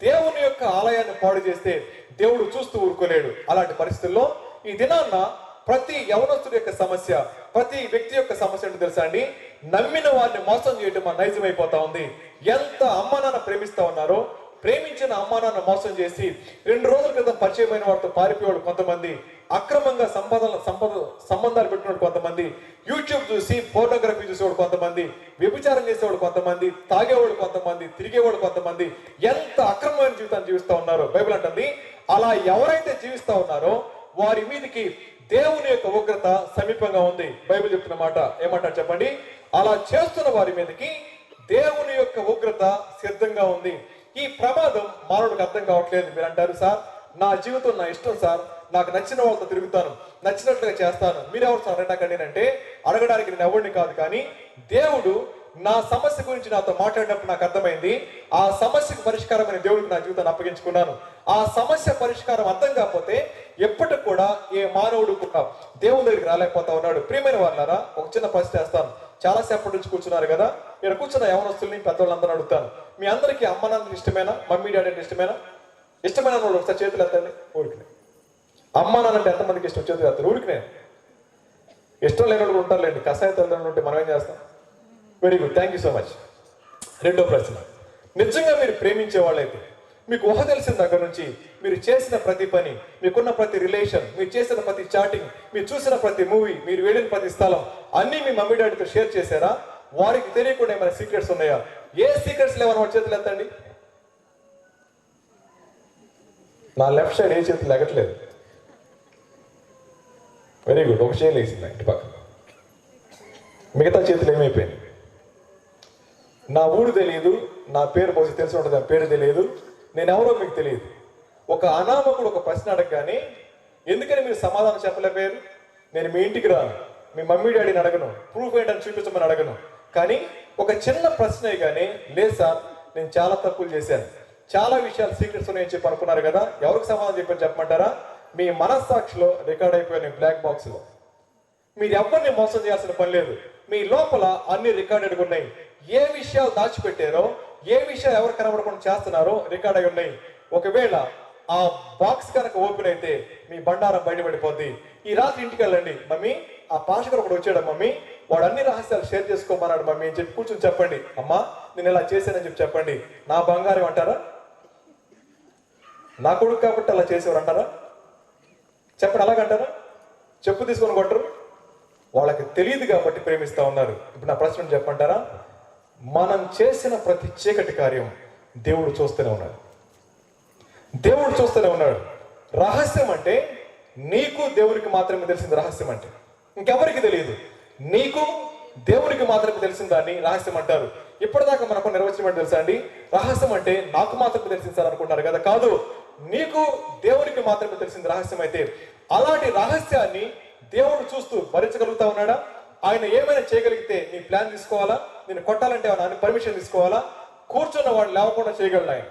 దేవుని యొక్క ఆలయాన్ని పాడు చేస్తే దేవుడు చూస్తూ ఊరుకోలేడు. అలాంటి పరిస్థితుల్లో ఈ దినాన్న ప్రతి యవనస్తుడి యొక్క సమస్య, ప్రతి వ్యక్తి యొక్క సమస్య ఏంటో తెలుసా అండి? నమ్మిన వారిని మోసం చేయడం మన నైజమైపోతా ఉంది. ఎంత అమ్మా నాన్న ప్రేమిస్తా ఉన్నారో, ప్రేమించిన అమ్మా నాన్న మోసం చేసి 2 రోజుల క్రితం పరిచయమైన వారితో పారిపోయేవాడు కొంతమంది, అక్రమంగా సంబంధాలు పెట్టినవాడు కొంతమంది, యూట్యూబ్ చూసి ఫోటోగ్రఫీ చూసేవాడు కొంతమంది, వ్యభిచారం చేసేవాడు కొంతమంది, తాగేవాడు కొంతమంది, తిరిగేవాడు కొంతమంది, ఎంత అక్రమమైన జీవితాన్ని జీవిస్తా ఉన్నారో. బైబిల్ అంటుంది, అలా ఎవరైతే జీవిస్తా ఉన్నారో వారి మీదకి దేవుని యొక్క ఉగ్రత సమీపంగా ఉంది. బైబిల్ చెప్తున్న మాట ఏమంటారు చెప్పండి? అలా చేస్తున్న వారి మీదకి దేవుని యొక్క ఉగ్రత సిద్ధంగా ఉంది. ఈ ప్రమాదం మానవుడికి అర్థం కావట్లేదు. మీరు అంటారు, సార్ నా జీవితం నా ఇష్టం సార్, నాకు నచ్చిన వాళ్ళతో తిరుగుతాను, నచ్చినట్లుగా చేస్తాను, మీరెవరు సార్ అడగండి అంటే అడగడానికి నేను ఎవరిని కాదు. కానీ దేవుడు నా సమస్య గురించి నాతో మాట్లాడినప్పుడు నాకు అర్థమైంది, ఆ సమస్యకు పరిష్కారం అని దేవుడికి నా జీవితాన్ని అప్పగించుకున్నాను. ఆ సమస్య పరిష్కారం అర్థం కాకపోతే ఎప్పటికి కూడా ఏ మానవుడు కూడా దేవుని దగ్గరికి రాలేకపోతా ఉన్నాడు. ప్రియమైన వాళ్ళారా, ఒక చిన్న ప్రశ్న చేస్తాను. చాలా సేపటి నుంచి కూర్చున్నారు కదా, ఇక్కడ కూర్చున్న యవనస్తుల్ని పెద్దవాళ్ళందరూ అడుగుతాను, మీ అందరికీ అమ్మ నాన్న ఇష్టమేనా, మమ్మీ డాడీ అంటే ఇష్టమేనా? ఇష్టమైన వాళ్ళు ఒకసారి చేతులు ఎత్తండి. ఊరికి అమ్మ నాన్న అంటే ఎంతమందికి ఇష్టం? చేతులు ఎత్తారు. ఊరికి ఇష్టం లేని వాళ్ళు ఉంటారులేండి, కషాయ తల్లిదండ్రులు ఉంటే మనం ఏం చేస్తాం? Very good, thank you so much. రెండో ప్రశ్న, నిజంగా మీరు ప్రేమించే వాళ్ళైతే మీకు ఊహ తెలిసిన దగ్గర నుంచి మీరు చేసిన ప్రతి పని, మీకున్న ప్రతి రిలేషన్, మీరు చేసిన ప్రతి చాటింగ్, మీరు చూసిన ప్రతి మూవీ, మీరు వెళ్ళిన ప్రతి స్థలం అన్నీ మీ మమ్మీ డాడీతో షేర్ చేశారా? వారికి తెలియకుండా ఏమైనా సీక్రెట్స్ ఉన్నాయా? ఏ సీక్రెట్స్ లేవని వాడి చేతులు ఎత్తండి. నా లెఫ్ట్ సైడ్ ఏ చేతులు ఎగట్లేదు. వెరీ గుడ్, ఒక చేతులు వేసింది ఇంటి పక్కన, మిగతా చేతులు ఏమైపోయింది? నా ఊరు తెలియదు, నా పేరు పోసి తెలిసి ఉంటుంది, నా పేరు తెలియదు, నేను ఎవరో మీకు తెలియదు. ఒక అనామకుడు ఒక ప్రశ్న అడగగానే ఎందుకని మీరు సమాధానం చెప్పలేకపోయారు? నేను మీ ఇంటికి రాను, మీ మమ్మీ డాడీని అడగను, ప్రూఫ్ ఏంటని చూపించమని అడగను. కానీ ఒక చిన్న ప్రశ్న కానీ, లేదు సార్ నేను చాలా తప్పులు చేశాను, చాలా విషయాలు సీక్రెట్స్ ఉన్నాయని చెప్పి అనుకున్నారు కదా, ఎవరికి సమాధానం చెప్పని చెప్పమంటారా? మీ మనస్సాక్షిలో రికార్డ్ అయిపోయిన బ్లాక్ బాక్స్లో. మీరు ఎవరిని మోసం చేయాల్సిన పని లేదు, మీ లోపల అన్ని రికార్డెడ్గా ఉన్నాయి. ఏ విషయాలు దాచిపెట్టారో, ఏ విషయాలు ఎవరు కనబడకుండా చేస్తున్నారో రికార్డ్ అయి ఉన్నాయి. ఒకవేళ ఆ బాక్స్ కనుక ఓపెన్ అయితే మీ బండారం బయటపడిపోద్ది. ఈ రాత్రి ఇంటికి వెళ్ళండి, మమ్మీ ఆ పాషకర్ ఒకడు వచ్చాడు మమ్మీ, వాడు అన్ని రహస్యాలు షేర్ చేసుకోమన్నాడు మమ్మీ అని చెప్పి కూర్చొని చెప్పండి. అమ్మా నేను ఇలా చేశానని చెప్పి చెప్పండి. నా బంగారం అంటారా? నా కొడుకు కాబట్టి అలా చేసేవారు అంటారా? చెప్పండి, అలాగంటారా? చెప్పు తీసుకొని కొట్టరు. వాళ్ళకి తెలియదు కాబట్టి ప్రేమిస్తా ఉన్నారు. ఇప్పుడు నా ప్రశ్న చెప్పంటారా? మనం చేసిన ప్రతి చీకటి కార్యం దేవుడు చూస్తూనే ఉన్నాడు. దేవుడు చూస్తూనే ఉన్నాడు. రహస్యం అంటే నీకు దేవుడికి మాత్రమే తెలిసింది రహస్యం అంటే, ఇంకెవరికి తెలియదు. నీకు దేవుడికి మాత్రమే తెలిసిన దాన్ని రహస్యం అంటారు. ఇప్పటిదాకా మనకు నిర్వచనం అంటే తెలుసా అండి? రహస్యం అంటే నాకు మాత్రమే తెలిసింది సార్ అనుకుంటారు కదా. కాదు, నీకు దేవుడికి మాత్రమే తెలిసింది రహస్యం అయితే, అలాంటి రహస్యాన్ని దేవుడు చూస్తూ భరించగలుగుతా ఉన్నాడా? ఆయన ఏమైనా చేయగలిగితే నీ ప్లాన్ తీసుకోవాలా? నేను కొట్టాలంటే ఆయన పర్మిషన్ తీసుకోవాలా? కూర్చున్న వాడు లేవకుండా చేయగలడు ఆయన.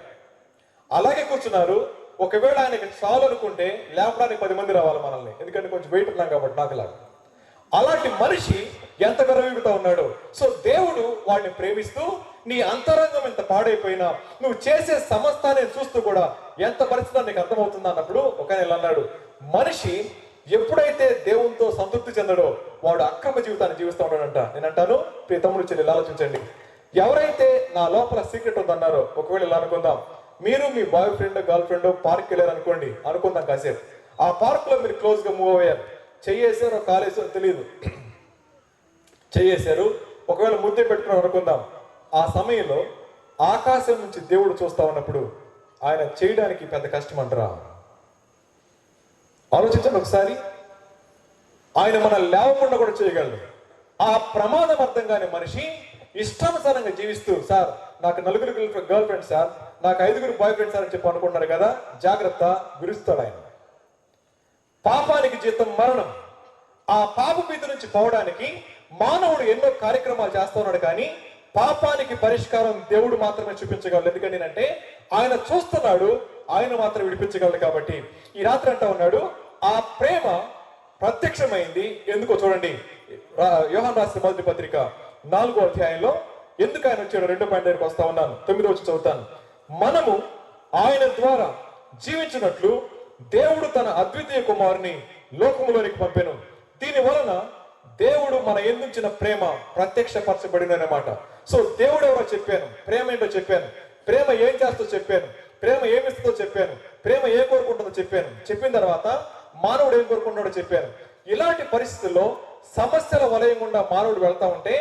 అలాగే కూర్చున్నారు. ఒకవేళ ఆయనకి చాలు అనుకుంటే లేపడానికి 10 మంది రావాలి మనల్ని, ఎందుకంటే కొంచెం వెయిట్ ఉన్నాం కాబట్టి నాకులాగా. అలాంటి మనిషి ఎంత గర్వీగుతా ఉన్నాడు. సో దేవుడు వాడిని ప్రేమిస్తూ, నీ అంతరంగం ఎంత పాడైపోయినా నువ్వు చేసే సమస్తాన్ని చూస్తూ కూడా ఎంత పరిస్థితి నీకు అర్థమవుతుందా అన్నప్పుడు ఒక ఆయన అన్నాడు, మనిషి ఎప్పుడైతే దేవునితో సంతృప్తి చెందడో వాడు అక్రమ జీవితాన్ని జీవిస్తూ ఉన్నాడంట. నేను అంటాను, ప్రియ తమ్ముడు చెల్లి ఆలోచించండి. ఎవరైతే నా లోపల సీక్రెట్ ఉందన్నారో, ఒకవేళ ఇలా అనుకుందాం, మీరు మీ boy friend girl friend park వెళ్ళారు అనుకుందాం కాసేపు. ఆ పార్క్ లో మీరు క్లోజ్ గా మూవ్ అయ్యారు, చెయ్యేసారో కాలేసారో తెలియదు, చెయ్యేశారు. ఒకవేళ ముద్దే పెట్టుకున్నారు అనుకుందాం. ఆ సమయంలో ఆకాశం నుంచి దేవుడు చూస్తా ఉన్నప్పుడు ఆయన చేయడానికి పెద్ద కష్టం అంటారా? ఆలోచించండి ఒకసారి. ఆయన మన లేవకుండా కూడా చేయగలడు. ఆ ప్రమాదం అర్థం కాని మనిషి ఇష్టానుసారంగా జీవిస్తూ, సార్ నాకు 4 గర్ల్ ఫ్రెండ్స్ సార్, నాకు 5 బాయ్ ఫ్రెండ్స్ సార్ అని చెప్పి అనుకుంటున్నారు కదా, జాగ్రత్త, విరుస్తాడు ఆయన. పాపానికి జీతం మరణం. ఆ పాప భీతి నుంచి పోవడానికి మానవుడు ఎన్నో కార్యక్రమాలు చేస్తా ఉన్నాడు, కానీ పాపానికి పరిష్కారం దేవుడు మాత్రమే చూపించగలడు. ఎందుకంటే అంటే ఆయన చూస్తున్నాడు, ఆయన మాత్రం విడిపించగలడు. కాబట్టి ఈ రాత్రి అంటా ఉన్నాడు, ఆ ప్రేమ ప్రత్యక్షమైంది ఎందుకో చూడండి. యోహాను రాసిన మొదటి పత్రిక 4వ అధ్యాయంలో ఎందుకు ఆయన వచ్చాడు 2 పాయింట్ దగ్గరికి వస్తా ఉన్నాను. 9వ వచనం చదువుతాను. మనము ఆయన ద్వారా జీవించినట్లు దేవుడు తన అద్వితీయ కుమారుని లోకములోనికి పంపెను. దీని వలన దేవుడు మన ఎందుంచిన ప్రేమ ప్రత్యక్షపరచబడిన అన్నమాట. సో దేవుడు ఎవరో చెప్పాను, ప్రేమ ఏంటో చెప్పాను, ప్రేమ ఏం చేస్తో చెప్పాను, ప్రేమ ఏమిస్తుందో చెప్పాను, ప్రేమ ఏ కోరుకుంటుందో చెప్పాను. చెప్పిన తర్వాత మానవుడు ఏం కోరుకుంటున్నాడో చెప్పాను. ఇలాంటి పరిస్థితుల్లో సమస్యల వలయం గుండా మానవుడు వెళ్తా ఉంటే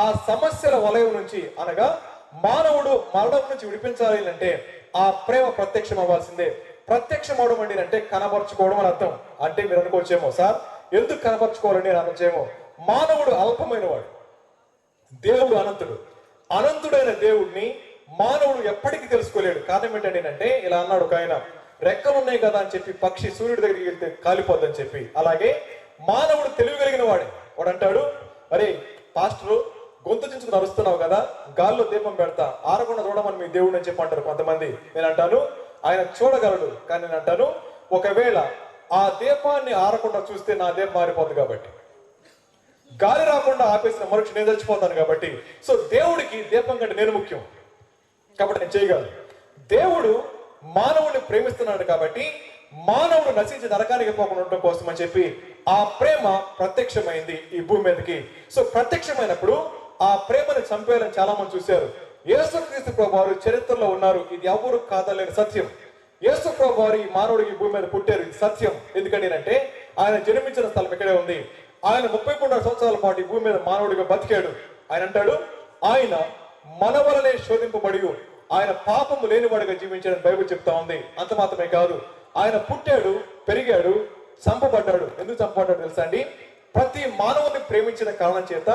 ఆ సమస్యల వలయం నుంచి అనగా మానవుడు మరణం నుంచి విడిపించాలి అంటే ఆ ప్రేమ ప్రత్యక్షం అవ్వాల్సిందే. ప్రత్యక్షం అవడం అండి అంటే కనబరుచుకోవడం అని అర్థం. అంటే మీరు అనుకోవచ్చేమో, సార్ ఎందుకు కనబరుచుకోవాలని నేను అనొచ్చేమో. మానవుడు అల్పమైన వాడు, దేవుడు అనంతుడు. అనంతుడైన దేవుడిని మానవుడు ఎప్పటికీ తెలుసుకోలేడు. కారణం ఏంటంటే ఇలా అన్నాడు ఒక ఆయన, రెక్కలు ఉన్నాయి కదా అని చెప్పి పక్షి సూర్యుడి దగ్గరికి వెళ్తే కాలిపోద్దని చెప్పి. అలాగే మానవుడు తెలియగలిగిన వాడే. వాడు అంటాడు, అరే పాస్టరు గొంతు చించుకుని అరుస్తున్నావు కదా, గాల్లో దీపం పెడతా, ఆరకుండా చూడమని మీ దేవుడు అని చెప్పి అంటారు కొంతమంది. నేను అంటాను ఆయన చూడగలడు, కానీ నేను అంటాను ఒకవేళ ఆ దీపాన్ని ఆరకుండా చూస్తే నా దీపం మారిపోతుంది. కాబట్టి గాలి రాకుండా ఆపేసిన మనుషులు నేను చచ్చిపోతాను. కాబట్టి సో దేవుడికి దీపం కంటే నేను ముఖ్యం, కాబట్టి నేను చేయగలను. దేవుడు మానవుడిని ప్రేమిస్తున్నాడు కాబట్టి మానవుడు నశించి నరకానికి పోకుండా ఉండటం కోసం అని చెప్పి ఆ ప్రేమ ప్రత్యక్షమైంది ఈ భూమి మీదకి. సో ప్రత్యక్షమైనప్పుడు ఆ ప్రేమను చంపేయాలని చాలా మంది చూశారు. యేసుక్రీస్తు ప్రభువారు చరిత్రలో ఉన్నారు, ఇది ఎవరు కాదలేని సత్యం. యేసు ప్రభువారు ఈ మానవుడికి ఈ భూమి మీద పుట్టారు, ఇది సత్యం. ఎందుకంటే అంటే ఆయన జన్మించిన స్థలం ఇక్కడే ఉంది. ఆయన 33 సంవత్సరాల పాటు ఈ భూమి మీద మానవుడిగా బతికాడు. ఆయన అంటాడు, ఆయన మన వలనే శోధింపబడి ఆయన పాపము లేనివాడిగా జీవించాడని బైబిల్ చెప్తా ఉంది. అంత మాత్రమే కాదు, ఆయన పుట్టాడు, పెరిగాడు, చంపబడ్డాడు. ఎందుకు చంపబడ్డాడు తెలుసా అండి? ప్రతి మానవుని ప్రేమించిన కారణం చేత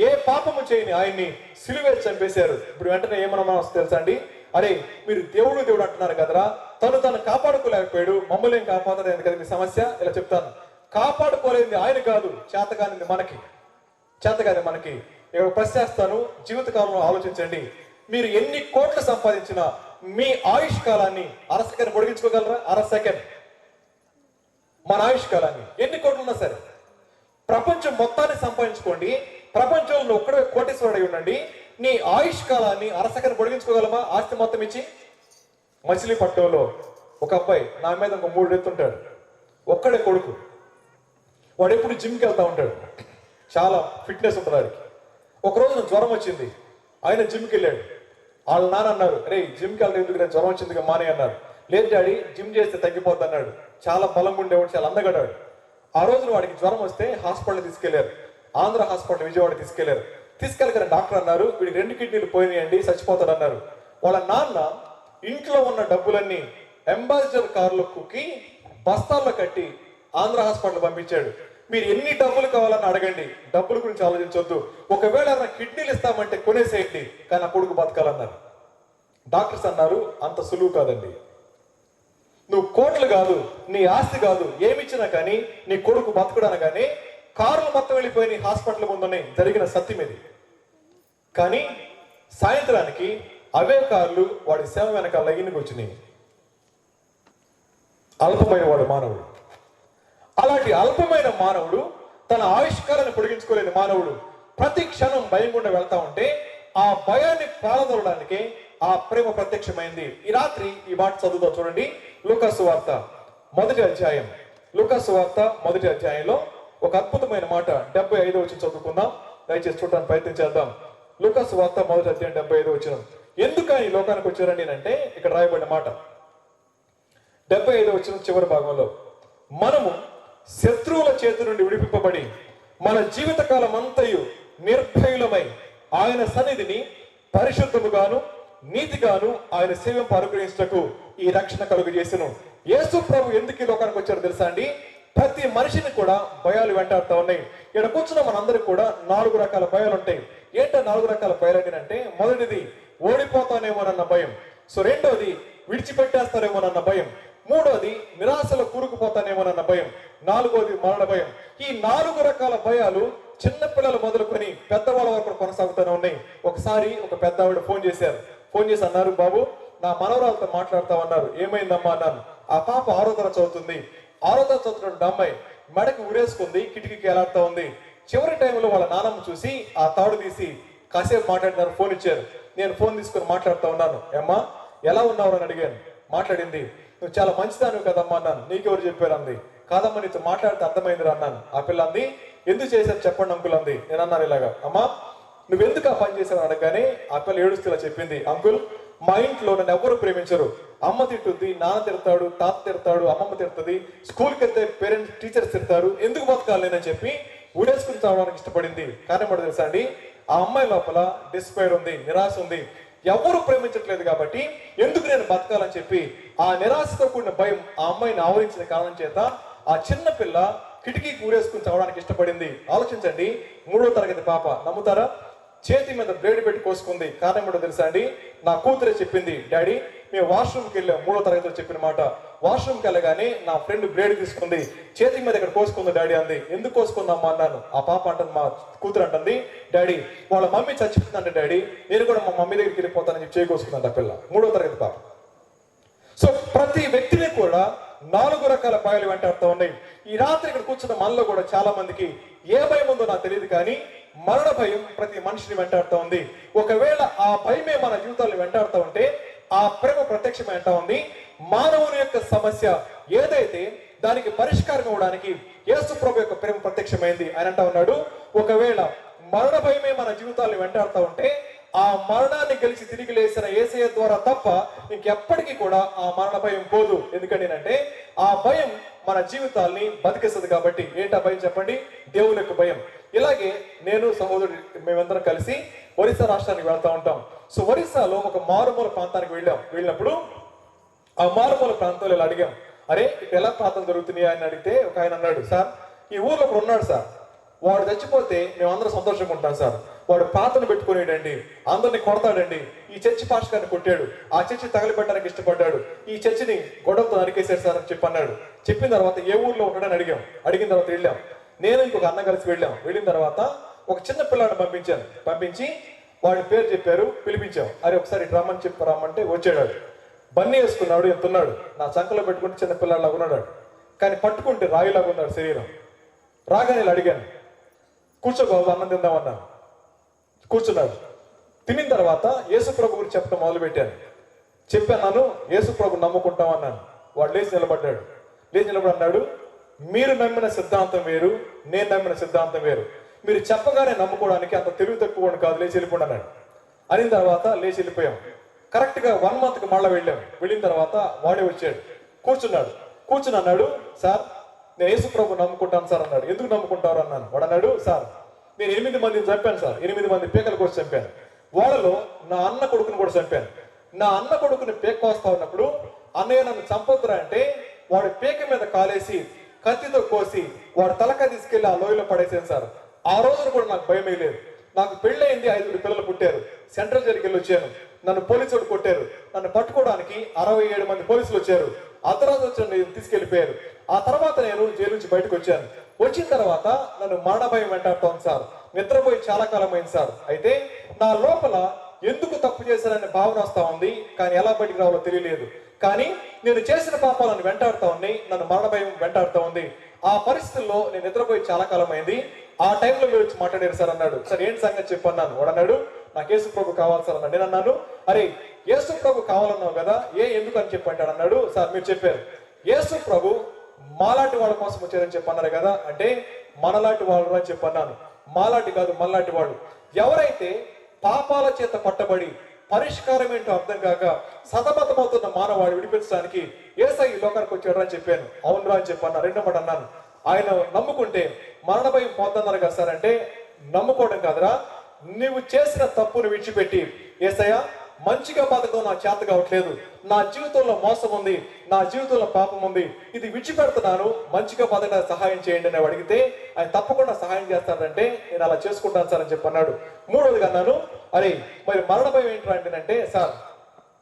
ఏ పాపము చేయని ఆయన్ని సిలువేసి చంపేశారు. ఇప్పుడు వెంటనే ఏమన్నా తెలుసా అండి, అరే మీరు దేవుడు దేవుడు అంటున్నారు కదరా, తను కాపాడుకోలేకపోయాడు, మమ్మల్ని ఏం కాపాడలేదు కదా మీ సమస్య. ఇలా చెప్తాను, కాపాడుకోలేనిది ఆయన కాదు, చేతగానిది మనకి. ఇక్కడ ప్రశ్నిస్తాను, జీవితకాలంలో ఆలోచించండి. మీరు ఎన్ని కోట్లు సంపాదించినా మీ ఆయుష్ కాలాన్ని అరసెకండ్ పొడిగించుకోగలరా? అరసెకండ్ మన ఆయుష్ కాలాన్ని ఎన్ని కోట్లు ఉన్నా సరే, ప్రపంచం మొత్తాన్ని సంపాదించుకోండి, ప్రపంచంలో ఒక్కడే కోటీశ్వరుడై ఉండండి, నీ ఆయుష్ కాలాన్ని అరసెకండ్ పొడిగించుకోగలమా? ఆస్తి మొత్తం ఇచ్చి. మచిలీపట్నంలో ఒక అబ్బాయి నా మీద ఒక 3 ఎత్తుంటాడు, ఒక్కడే కొడుకు. వాడు ఎప్పుడు జిమ్కి వెళ్తా ఉంటాడు, చాలా ఫిట్నెస్ ఉంటుంది వాడికి. ఒకరోజు జ్వరం వచ్చింది, ఆయన జిమ్కి వెళ్ళాడు. వాళ్ళ నాన్న అన్నారు, రే జిమ్కి వెళ్ళడం ఎందుకు, నేను జ్వరం వచ్చింది మానే అన్నారు. లేదు డాడీ జిమ్ చేస్తే తగ్గిపోద్ది అన్నాడు. చాలా బలంగా ఉండేవాడు, చాలా అందగడాడు. ఆ రోజున వాడికి జ్వరం వస్తే హాస్పిటల్ తీసుకెళ్లారు, ఆంధ్ర హాస్పిటల్ విజయవాడ తీసుకెళ్లారు. తీసుకెళ్ళిన డాక్టర్ అన్నారు, వీడికి 2 కిడ్నీలు పోయినాయండి, చచ్చిపోతాడు అన్నారు. వాళ్ళ నాన్న ఇంట్లో ఉన్న డబ్బులన్నీ అంబాసిడర్ కార్లో కుక్కి బస్తాల్లో కట్టి ఆంధ్ర హాస్పిటల్ పంపించాడు. మీరు ఎన్ని డబ్బులు కావాలని అడగండి, డబ్బుల గురించి ఆలోచించొద్దు. ఒకవేళ ఏమైనా కిడ్నీలు ఇస్తామంటే కొనేసేయండి, కానీ ఆ కొడుకు బతకాలన్నారు. డాక్టర్స్ అన్నారు, అంత సులువు కాదండి, నువ్వు కోట్లు కాదు, నీ ఆస్తి కాదు, ఏమిచ్చినా కానీ నీ కొడుకు బతకడాన. కానీ కార్లు మొత్తం వెళ్ళిపోయి హాస్పిటల్ ముందున్నాయి, జరిగిన సత్యం ఇది. కానీ సాయంత్రానికి అవే కార్లు వాడి సేవ వెనకాల లైన్కి వచ్చినాయి. అల్పమైన వాడు మానవుడు. అలాంటి అల్పమైన మానవుడు, తన ఆవిష్కారాన్ని పొడిగించుకోలేని మానవుడు ప్రతి క్షణం భయం గుండా వెళ్తా ఉంటే ఆ భయాన్ని పారదోలడానికి ఆ ప్రేమ ప్రత్యక్షమైంది. ఈ రాత్రి ఈ మాట చదువుతా చూడండి. లూకాసు వార్త 1వ అధ్యాయం, లూకాసు వార్త 1వ అధ్యాయంలో ఒక అద్భుతమైన మాట 75వ వచనం చదువుకుందాం. దయచేసి చూడడానికి ప్రయత్నం చేద్దాం. లూకాసు వార్త 1వ అధ్యాయం 75వ వచనం. ఎందుకు ఈ లోకానికి వచ్చారండి అంటే ఇక్కడ రాయబడిన మాట 75వ వచనం చివరి భాగంలో, మనము శత్రువుల చేతి నుండి విడిపింపబడి మన జీవితకాలం అంతయు నిర్భయులమై ఆయన సన్నిధిని పరిశుద్ధముగాను నీతిగాను ఆయన సేవకు అనుగ్రహించుటకు ఈ రక్షణ కలుగు చేసెను. యేసు ప్రభు ఎందుకు ఈ లోకానికి వచ్చారో తెలుసా అండి? ప్రతి మనిషిని కూడా భయాలు వెంటాడుతూ ఉన్నాయి. ఇక్కడ కూర్చున్న మనందరికి కూడా 4 రకాల భయాలు ఉంటాయి. ఏంటో 4 రకాల భయాలు అంటే, మొదటిది ఓడిపోతానేమోనన్న భయం. సో రెండోది విడిచిపెట్టేస్తారేమోనన్న భయం. మూడోది నిరాశలో కూరుకుపోతానేమోనన్న భయం. 4వది మరణ భయం. ఈ 4 రకాల భయాలు చిన్న పిల్లలు మొదలుకొని పెద్దవాళ్ళ వరకు కొనసాగుతూనే ఉన్నాయి. ఒకసారి ఒక పెద్ద ఆవిడ ఫోన్ చేశారు. ఫోన్ చేసి అన్నారు, బాబు నా మనవరాలతో మాట్లాడతా ఉన్నారు. ఏమైందమ్మా అన్నాను. ఆ పాప 6వ తరగతి చదువుతుంది. 6వ తరగతి చదువుతున్న అమ్మాయి మెడకి ఉరేసుకుంది, కిటికీకి ఎలాడుతూ ఉంది. చివరి టైంలో వాళ్ళ నాన్నమ్మ చూసి ఆ తాడు తీసి కాసేపు మాట్లాడినారు. ఫోన్ ఇచ్చారు. నేను ఫోన్ తీసుకొని మాట్లాడుతూ ఉన్నాను. అమ్మా ఎలా ఉన్నావు అని అడిగాను. మాట్లాడింది. నువ్వు చాలా మంచిదానివి కదమ్మా అన్నాను. నీకెవరు చెప్పారు అంది. కాదమ్మా నీతో మాట్లాడితే అర్థమైందిరా అన్నాను. ఆ పిల్ల అంది, ఎందుకు చేశారు చెప్పండి అంకుల్ అంది. నేను అన్నాను ఇలాగా, అమ్మా నువ్వెందుకు ఆ పని చేసావు అనగానే ఆ పిల్ల ఏడుస్తూ ఇలా చెప్పింది, అంకుల్ మా ఇంట్లో నన్ను ఎవరు ప్రేమించరు. అమ్మ తిట్టుద్ది, నాన్న తిడతాడు, తాత తిడతాడు, అమ్మమ్మ తిడుతుంది, స్కూల్కి వెళ్తే పేరెంట్స్ టీచర్స్ తిడతారు, ఎందుకు బతకాలి నేనని చెప్పి ఊడేసుకుని చావడానికి ఇష్టపడింది. కానీ మరి తెలుసా అండి, ఆ అమ్మాయి లోపల డిస్పైర్ ఉంది, నిరాశ ఉంది. ఎవరు ప్రేమించట్లేదు కాబట్టి ఎందుకు నేను బతకాలని చెప్పి ఆ నిరాశతో కూడిన భయం ఆ అమ్మాయిని ఆవరించిన కారణం చేత ఆ చిన్న పిల్ల కిటికీకి ఊరేసుకుని చావడానికి ఇష్టపడింది. ఆలోచించండి, 3వ తరగతి పాప, నమ్ముతారా? చేతి మీద బ్లేడ్ పెట్టి కోసుకుంది. కారణం ఏంటో తెలుసా అండి, నా కూతురే చెప్పింది, డాడీ మేము వాష్రూమ్కి వెళ్ళాం. 3వ తరగతిలో చెప్పిన మాట. వాష్రూమ్కి వెళ్ళగానే నా ఫ్రెండ్ బ్లేడ్ తీసుకుంది, చేతి మీద ఇక్కడ కోసుకుంది డాడీ అంది. ఎందుకు కోసుకుందమ్మా అన్నాను. ఆ పాప అంటుంది, మా కూతురు అంటుంది, డాడీ వాళ్ళ మమ్మీ చచ్చిపోతుందంటే డాడీ నేను కూడా మా మమ్మీ దగ్గరికి వెళ్ళిపోతానని చెప్పి చేకూసుకుందంట ఆ పిల్ల, 3వ తరగతి పాప. సో ప్రతి వ్యక్తిని కూడా 4 రకాల భయాలు వెంటాడుతూ ఉన్నాయి. ఈ రాత్రి ఇక్కడ కూర్చున్న మనలో కూడా చాలా మందికి ఏ భయం ఉందో నాకు తెలియదు, కానీ మరణ భయం ప్రతి మనిషిని వెంటాడుతూ ఉంది. ఒకవేళ ఆ భయమే మన జీవితాలను వెంటాడుతూ ఉంటే ఆ ప్రేమ ప్రత్యక్షమే అంటా ఉంది. మానవుని యొక్క సమస్య ఏదైతే దానికి పరిష్కారం ఇవ్వడానికి యేసు ప్రభు యొక్క ప్రేమ ప్రత్యక్షమైంది ఆయన అంటా ఉన్నాడు. ఒకవేళ మరణ భయమే మన జీవితాలను వెంటాడుతూ ఉంటే ఆ మరణాన్ని గెలిచి తిరిగి లేసిన యేసయ్య ద్వారా తప్ప ఇంకెప్పటికీ కూడా ఆ మరణ భయం పోదు. ఎందుకంటే ఆ భయం మన జీవితాల్ని బతికేస్తుంది కాబట్టి. ఏంటి ఆ భయం చెప్పండి? దేవుని యొక్క భయం. ఇలాగే నేను సహోదరుడు మేమందరం కలిసి ఒరిస్సా రాష్ట్రానికి వెళ్తా ఉంటాం. సో ఒరిస్సాలో ఒక మారుమూల ప్రాంతానికి వెళ్ళినప్పుడు ఆ మారుమూల ప్రాంతంలో ఇలా అడిగాం, అరే ఇక్కడ ఎలా ప్రాంతం జరుగుతున్నాయి అని అడిగితే ఒక ఆయన అన్నాడు, సార్ ఈ ఊర్లో ఒకడు ఉన్నాడు సార్, వాడు చచ్చిపోతే మేము అందరూ సంతోషంగా ఉంటాం సార్. వాడు ప్రార్థన పెట్టుకునేడండి, అందరినీ కొడతాడండి, ఈ చర్చి పాస్టర్ గారిని కొట్టాడు, ఆ చర్చి తగలబెట్టడానికి ఇష్టపడ్డాడు, ఈ చర్చిని గొడవతో నరికేశాడు సార్ అని చెప్పి అన్నాడు. చెప్పిన తర్వాత ఏ ఊర్లో ఉంటాడని అడిగిన తర్వాత వెళ్ళాం. నేను ఇంకొక అన్న కలిసి వెళ్ళిన తర్వాత ఒక చిన్న పిల్లాడిని పంపించి వాడి పేరు చెప్పారు, పిలిపించాం. అరే ఒకసారి రమ్మని చెప్పి రమ్మంటే వచ్చాడు. బన్నీ వేసుకున్నాడు, ఎంతున్నాడు, నా చంకలో పెట్టుకుంటే చిన్న పిల్లాడిలాగా ఉన్నాడు, కానీ పట్టుకుంటే రాయిలాగా ఉన్నాడు శరీరం. రాగానే అడిగాను, కూర్చో బాబు అన్నం తిందామన్నాను. కూర్చున్నాడు. తినిన తర్వాత యేసు ప్రభు గురించి చెప్పడం మొదలుపెట్టాను. చెప్పాను, యేసు ప్రభు నమ్ముకుంటాం అన్నాను. వాడు లేచి నిలబడి అన్నాడు, మీరు నమ్మిన సిద్ధాంతం వేరు, నేను నమ్మిన సిద్ధాంతం వేరు. మీరు చెప్పగానే నమ్ముకోవడానికి అంత తెలివి తక్కువ కాదు, లేచి వెళ్ళిపోండి అన్నాడు. అయిన తర్వాత లేచి వెళ్ళిపోయాం. కరెక్ట్గా 1 monthకి మళ్ళీ వెళ్ళిన తర్వాత వాడే వచ్చాడు, కూర్చుని అన్నాడు, సార్ నేను యేసు ప్రభు నమ్ముకుంటాను సార్ అన్నాడు. ఎందుకు నమ్ముకుంటారు అన్నాను. వాడు అన్నాడు, సార్ నేను 8 మందిని చంపాను సార్, 8 మంది పేకల కోసం చంపాను. వాళ్ళలో నా అన్న కొడుకుని కూడా చంపాను. నా అన్న కొడుకుని పేక కోస్తా ఉన్నప్పుడు అన్నయ్య నన్ను చంపొద్దురా అంటే వాడు పేక మీద కాలేసి కత్తితో కోసి వాడు తలకాయ తీసుకెళ్లి ఆ లోయలో పడేసాను సార్. ఆ రోజున కూడా నాకు భయం లేదు. నాకు పెళ్ళయింది, 5 పిల్లలు పుట్టారు, సెంట్రల్ జైలుకి వెళ్ళి వచ్చాను. నన్ను పోలీసులు కొట్టారు, నన్ను పట్టుకోవడానికి 67 మంది పోలీసులు వచ్చారు. అర్ధరాత్రి వచ్చి తీసుకెళ్లిపోయారు. ఆ తర్వాత నేను జైలు నుంచి బయటకు వచ్చాను. వచ్చిన తర్వాత నన్ను మరణ భయం వెంటాడుతోంది సార్, నిద్రపోయి చాలా కాలం అయింది సార్. అయితే నా లోపల ఎందుకు తప్పు చేశాననే భావన వస్తా ఉంది, కానీ ఎలా బయటికి రావాలో తెలియలేదు. కానీ నేను చేసిన పాపాలను వెంటాడుతా ఉన్నాయి, నన్ను మరణ భయం వెంటాడుతా ఉంది. ఆ పరిస్థితుల్లో నేను నిద్రపోయి చాలా కాలం అయింది. ఆ టైంలో మీరు వచ్చి మాట్లాడారు సార్ అన్నాడు. సార్ ఏంటి సంగతి చెప్పన్నాను. వాడు అన్నాడు, నాకు యేసు ప్రభు కావాలి సార్ అన్నాడు. నేను అన్నాను, అరే యేసు ప్రభు కావాలన్నావు కదా, ఎందుకు అని చెప్పంటాడు అన్నాడు. సార్ మీరు చెప్పారు యేసు ప్రభు మాలాంటి వాళ్ళ కోసం వచ్చారని చెప్పన్నారు కదా, అంటే మనలాంటి వాళ్ళు అని చెప్పన్నాను. మాలాంటి కాదు, మనలాంటి వాడు. ఎవరైతే పాపాల చేత పట్టబడి పరిష్కారం ఏంటో అర్థం కాక సతమతమవుతున్న మానవాడు విడిపించడానికి యేసయ్య ఈ లోకానికి వచ్చాడు అని చెప్పాను. అవునురా అని చెప్పన్నా. రెండో మాట అన్నాను, ఆయన నమ్ముకుంటే మరణ భయం పోతున్నారు కదా సార్ అంటే, నమ్ముకోవడం కాదురా, నువ్వు చేసిన తప్పును విడిచిపెట్టి యేసయ్య మంచిగా బతకడం నా చేత కావట్లేదు, నా జీవితంలో మోసం ఉంది, నా జీవితంలో పాపం ఉంది, ఇది విడిచిపెడుతున్నాను, మంచిగా బతకడానికి సహాయం చేయండి అని అడిగితే ఆయన తప్పకుండా సహాయం చేస్తారంటే నేను అలా చేసుకుంటాను సార్ అని చెప్పి అన్నాడు. మూడవదిగా అన్నాను, అరే మరి మరణ భయం ఏంట్రా అంటే, సార్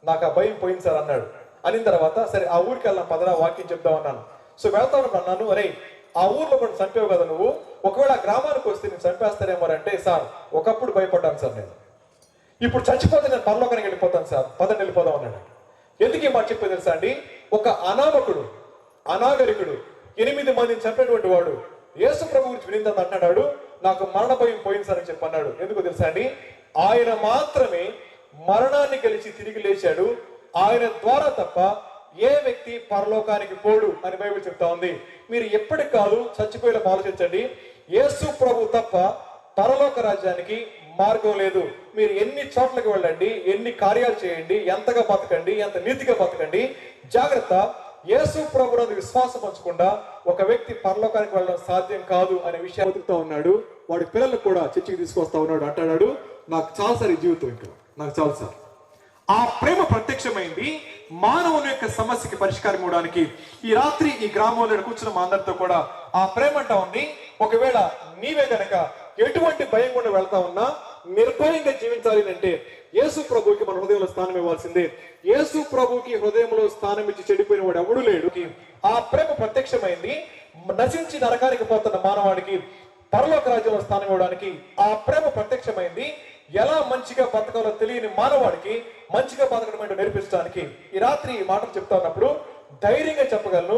నాకు ఆ భయం పోయింది సార్ అన్నాడు. అనిన తర్వాత సరే ఆ ఊరికి వెళ్ళాం, పదరా వాక్యం చెప్దాం అన్నాను. సో వెళ్తా ఉన్నప్పుడు అన్నాను, అరే ఆ ఊర్లో కొన్ని చంపేవు కదా నువ్వు, ఒకవేళ ఆ గ్రామానికి వస్తే నేను చంపేస్తానేమో అంటే, సార్ ఒకప్పుడు భయపడ్డాను సార్ నేను, ఇప్పుడు చచ్చిపోతే నేను పరలోకానికి వెళ్ళిపోతాను సార్, పదండి వెళ్ళిపోదాం అన్నాడు. ఎందుకు ఈ మాట చెప్పేది తెలుసా అండి? ఒక అనామకుడు, అనాగరికుడు 8 మందిని చంపినటువంటి వాడు యేసు ప్రభు గురించి వినిందని అంటున్నాడు, నాకు మరణ భయం పోయింది సార్ అని చెప్పి అన్నాడు. ఎందుకు తెలుసా అండి? ఆయన మాత్రమే మరణాన్ని గెలిచి తిరిగి లేచాడు, ఆయన ద్వారా తప్ప ఏ వ్యక్తి పరలోకానికి పోడు అని బైబిల్ చెప్తా ఉంది. మీరు ఎప్పటికి కాదు చచ్చిపోయేలా ఆలోచించండి. యేసు ప్రభు తప్ప పరలోక రాజ్యానికి మార్గం లేదు. మీరు ఎన్ని చోట్లకి వెళ్ళండి, ఎన్ని కార్యాలు చేయండి, ఎంతగా బతకండి, ఎంత నీతిగా బతకండి, జాగ్రత్త, యేసు ప్రభునందు విశ్వాసం పంచకుండా ఒక వ్యక్తి పరలోకానికి వెళ్ళడం సాధ్యం కాదు అనే విషయాన్ని బతుకుతా ఉన్నాడు. వాడి పిల్లలకు కూడా చర్చికి తీసుకొస్తా ఉన్నాడు. అంటున్నాడు, నాకు చాలు సార్ ఈ జీవితం, ఇంకా నాకు చాలు సార్. ఆ ప్రేమ ప్రత్యక్షమైంది మానవుని యొక్క సమస్యకి పరిష్కారం ఇవ్వడానికి. ఈ రాత్రి ఈ గ్రామంలో కూర్చున్న మా అందరితో కూడా ఆ ప్రేమ అంటా ఉంది, ఒకవేళ నీవే గనక ఎటువంటి భయం కూడా వెళ్తా ఉన్నా నిర్భయంగా జీవించాలి అంటే యేసు ప్రభుకి మన హృదయంలో స్థానం ఇవ్వాల్సిందే. యేసు ప్రభుకి హృదయంలో స్థానం ఇచ్చి చెడిపోయిన వాడు ఎవడు లేడు. ఆ ప్రేమ ప్రత్యక్షమైంది నశించి నరకానికి పోతున్న మానవాడికి పరలోక రాజ్యంలో స్థానం ఇవ్వడానికి. ఆ ప్రేమ ప్రత్యక్షమైంది ఎలా మంచిగా బతకాలో తెలియని మానవాడికి మంచిగా బతకడం ఏంటో నేర్పించడానికి. ఈ రాత్రి ఈ మాటలు చెప్తా ఉన్నప్పుడు ధైర్యంగా చెప్పగలను,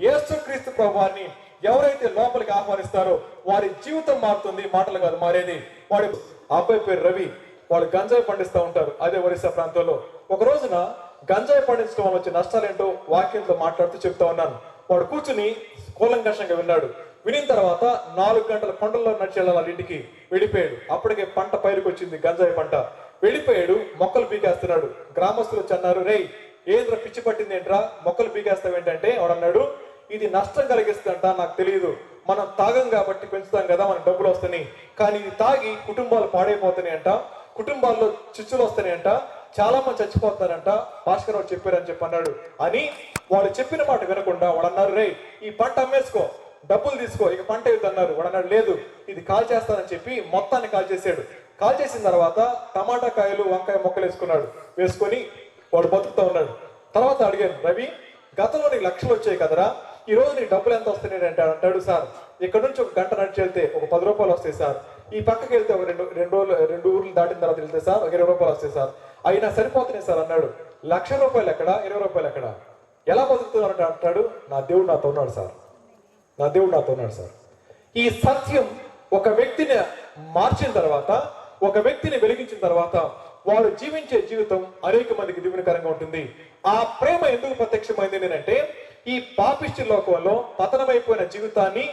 యేసుక్రీస్తు ప్రభువారిని ఎవరైతే లోపలికి ఆహ్వానిస్తారో వారి జీవితం మారుతుంది, మాటలు కాదు మారేది. వాడి అబ్బాయి పేరు రవి, వాడు గంజాయి పండిస్తూ ఉంటారు అదే ఒరిస్సా ప్రాంతంలో. ఒక రోజున గంజాయి పండించడం వల్ల వచ్చే నష్టాలేంటో వాక్యంతో మాట్లాడుతూ చెప్తా ఉన్నాను. వాడు కూర్చుని కూలంకషంగా విన్నాడు. వినిన తర్వాత 4 గంటల కొండల్లో నడిచి వెళ్ళాలి, ఇంటికి వెళ్ళిపోయాడు. అప్పటికే పంట పైరుకు వచ్చింది, గంజాయి పంట. వెళ్ళిపోయాడు, మొక్కలు పీకేస్తున్నాడు. గ్రామస్తులు అన్నారు, రే ఏంద్ర పిచ్చి పట్టింది ఏంట్రా, మొక్కలు పీకేస్తావు ఏంటంటే వాడు అన్నాడు, ఇది నష్టం కలిగిస్తుందంట, నాకు తెలియదు, మనం తాగం కాబట్టి పెంచుతాం కదా, మనకు డబ్బులు వస్తాయి, కానీ ఇది తాగి కుటుంబాలు పాడైపోతున్నాయి అంట, కుటుంబాల్లో చిచ్చులు వస్తాయి అంట, చాలా మంది చచ్చిపోతారంట, భాస్కర్ రావు చెప్పారని చెప్పి అన్నాడు. అని వాడు చెప్పిన మాట వినకుండా వాడు అన్నారు, రే ఈ పంట అమ్మేసుకో, డబ్బులు తీసుకో, ఇక పంట అవుతుంది అన్నారు. వాడు అన్నాడు, లేదు ఇది కాల్ చేస్తానని చెప్పి మొత్తాన్ని కాల్ చేశాడు. కాల్ చేసిన తర్వాత టమాటా కాయలు వంకాయ మొక్కలు వేసుకొని వాడు బతుకుతా ఉన్నాడు. తర్వాత అడిగాను, రవి గతంలో నీకు లక్షలు వచ్చాయి కదరా, ఈ రోజు నీకు డబ్బులు ఎంత వస్తున్నాయి అంటే అంటాడు, సార్ ఇక్కడ నుంచి ఒక గంట నడిచి వెళ్తే ఒక 10 రూపాయలు వస్తాయి సార్, ఈ పక్కకి వెళ్తే ఒక రెండు ఊర్లు దాటిన తర్వాత వెళ్తే సార్ ఒక 20 రూపాయలు వస్తాయి సార్, అయినా సరిపోతున్నాయి సార్ అన్నాడు. 1,00,000 రూపాయలు ఎక్కడ, 20 రూపాయలు ఎక్కడ, ఎలా బతుకుతున్నారంటే అంటాడు, నా దేవుడు నాతో ఉన్నాడు సార్, నా దేవుడు నాతో ఉన్నాడు సార్. ఈ సత్యం ఒక వ్యక్తిని మార్చిన తర్వాత, ఒక వ్యక్తిని వెలిగించిన తర్వాత వాడు జీవించే జీవితం అనేక మందికి దీవెనకరంగా ఉంటుంది. ఆ ప్రేమ ఎందుకు ప్రత్యక్షమైంది అంటే, ఈ పాపిష్టి లోకంలో పతనమైపోయిన జీవితాన్ని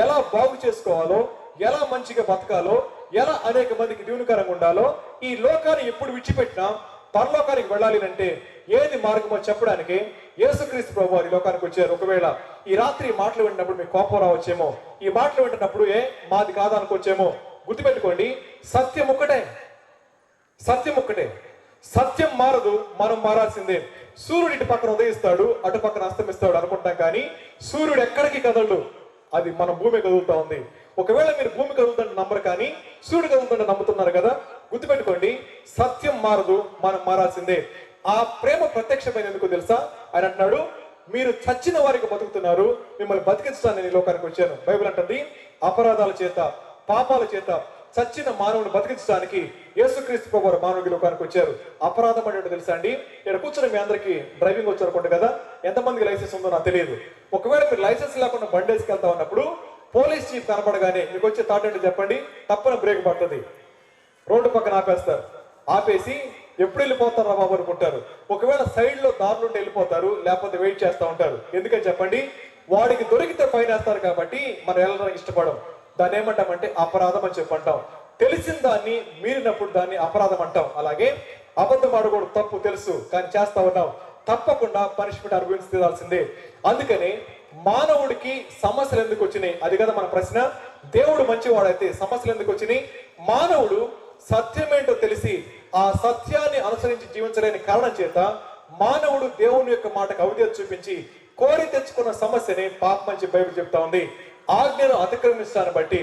ఎలా బాగు చేసుకోవాలో, ఎలా మంచిగా బతకాలో, ఎలా అనేక మందికి దీవెనకరంగా ఉండాలో, ఈ లోకాన్ని ఎప్పుడు విడిచిపెట్టినా పరలోకానికి వెళ్ళాలి అంటే ఏది మార్గమో చెప్పడానికి యేసుక్రీస్తు ప్రభు వారి లోకానికి వచ్చారు. ఒకవేళ ఈ రాత్రి మాటలు వింటున్నప్పుడు మీకు కోపం రావచ్చేమో, ఈ మాటలు వింటున్నప్పుడు మాది కాదా అనుకోవచ్చేమో, గుర్తుపెట్టుకోండి, సత్యం ఒక్కటే, సత్యం ఒక్కటే, సత్యం మారదు, మనం మారాల్సిందే. సూర్యుడు ఇటు పక్కన ఉదయిస్తాడు, అటు పక్కన అస్తమిస్తాడు అనుకుంటాం, కానీ సూర్యుడు ఎక్కడికి కదలడు, అది మన భూమి కదులుతా ఉంది. ఒకవేళ మీరు భూమి కదులుతుంటే నమ్మరు, కానీ సూర్యుడు కదులుతుంటే నమ్ముతున్నారు కదా. గుర్తుపెట్టుకోండి, సత్యం మారదు, మనం మారాల్సిందే. ఆ ప్రేమ ప్రత్యక్షమైన ఎందుకు తెలుసా? ఆయన అంటున్నాడు, మీరు చచ్చిన వారికి బతుకుతున్నారు, మిమ్మల్ని బతికించడానికి నేను లోకానికి వచ్చాను. బైబిల్ అంటుంది, అపరాధాల చేత పాపాల చేత చచ్చిన మానవుని బతికించడానికి యేసుక్రీస్తు ప్రభువు మానవుడి లోకానికి వచ్చారు. అపరాధం అంటే తెలుసా అండి? ఇక్కడ కూర్చొని మీ అందరికి డ్రైవింగ్ వచ్చి అనుకుంటా కదా, ఎంతమందికి లైసెన్స్ ఉందో నాకు తెలియదు. ఒకవేళ మీరు లైసెన్స్ లేకుండా బండి వేసుకెళ్తా ఉన్నప్పుడు పోలీస్ చీఫ్ కనపడగానే మీకు వచ్చే థాట్ ఏంటో చెప్పండి? తప్పన బ్రేక్ పడుతుంది, రోడ్డు పక్కన ఆపేస్తారు, ఆపేసి ఎప్పుడు వెళ్ళిపోతారా బాబు అనుకుంటారు. ఒకవేళ సైడ్ లో దారులుంటే వెళ్ళిపోతారు, లేకపోతే వెయిట్ చేస్తూ ఉంటారు. ఎందుకని చెప్పండి? వాడికి దొరికితే ఫైన్ వేస్తారు కాబట్టి మనం వెళ్ళడానికి ఇష్టపడం. దాన్ని ఏమంటామంటే అపరాధం అని చెప్పంటాం. తెలిసిన దాన్ని మీరినప్పుడు దాన్ని అపరాధం అంటాం. అలాగే అబద్ధం ఆడకూడదు, తప్పు తెలుసు కానీ చేస్తా ఉన్నాం, తప్పకుండా పనిష్మెంట్ అనుభవించి తీరాల్సిందే. అందుకని మానవుడికి సమస్యలు ఎందుకు వచ్చినాయి? అది కదా మన ప్రశ్న. దేవుడు మంచివాడైతే సమస్యలు ఎందుకు వచ్చినాయి? మానవుడు సత్యమేంటో తెలిసి ఆ సత్యాన్ని అనుసరించి జీవించలేని కారణం చేత మానవుడు దేవుని యొక్క మాటకు అవిధేయత చూపించి కోరి తెచ్చుకున్న సమస్యని పాపం అని బైబిల్ చెప్తా ఉంది. ఆజ్ఞను అతిక్రమించడాన్ని బట్టి,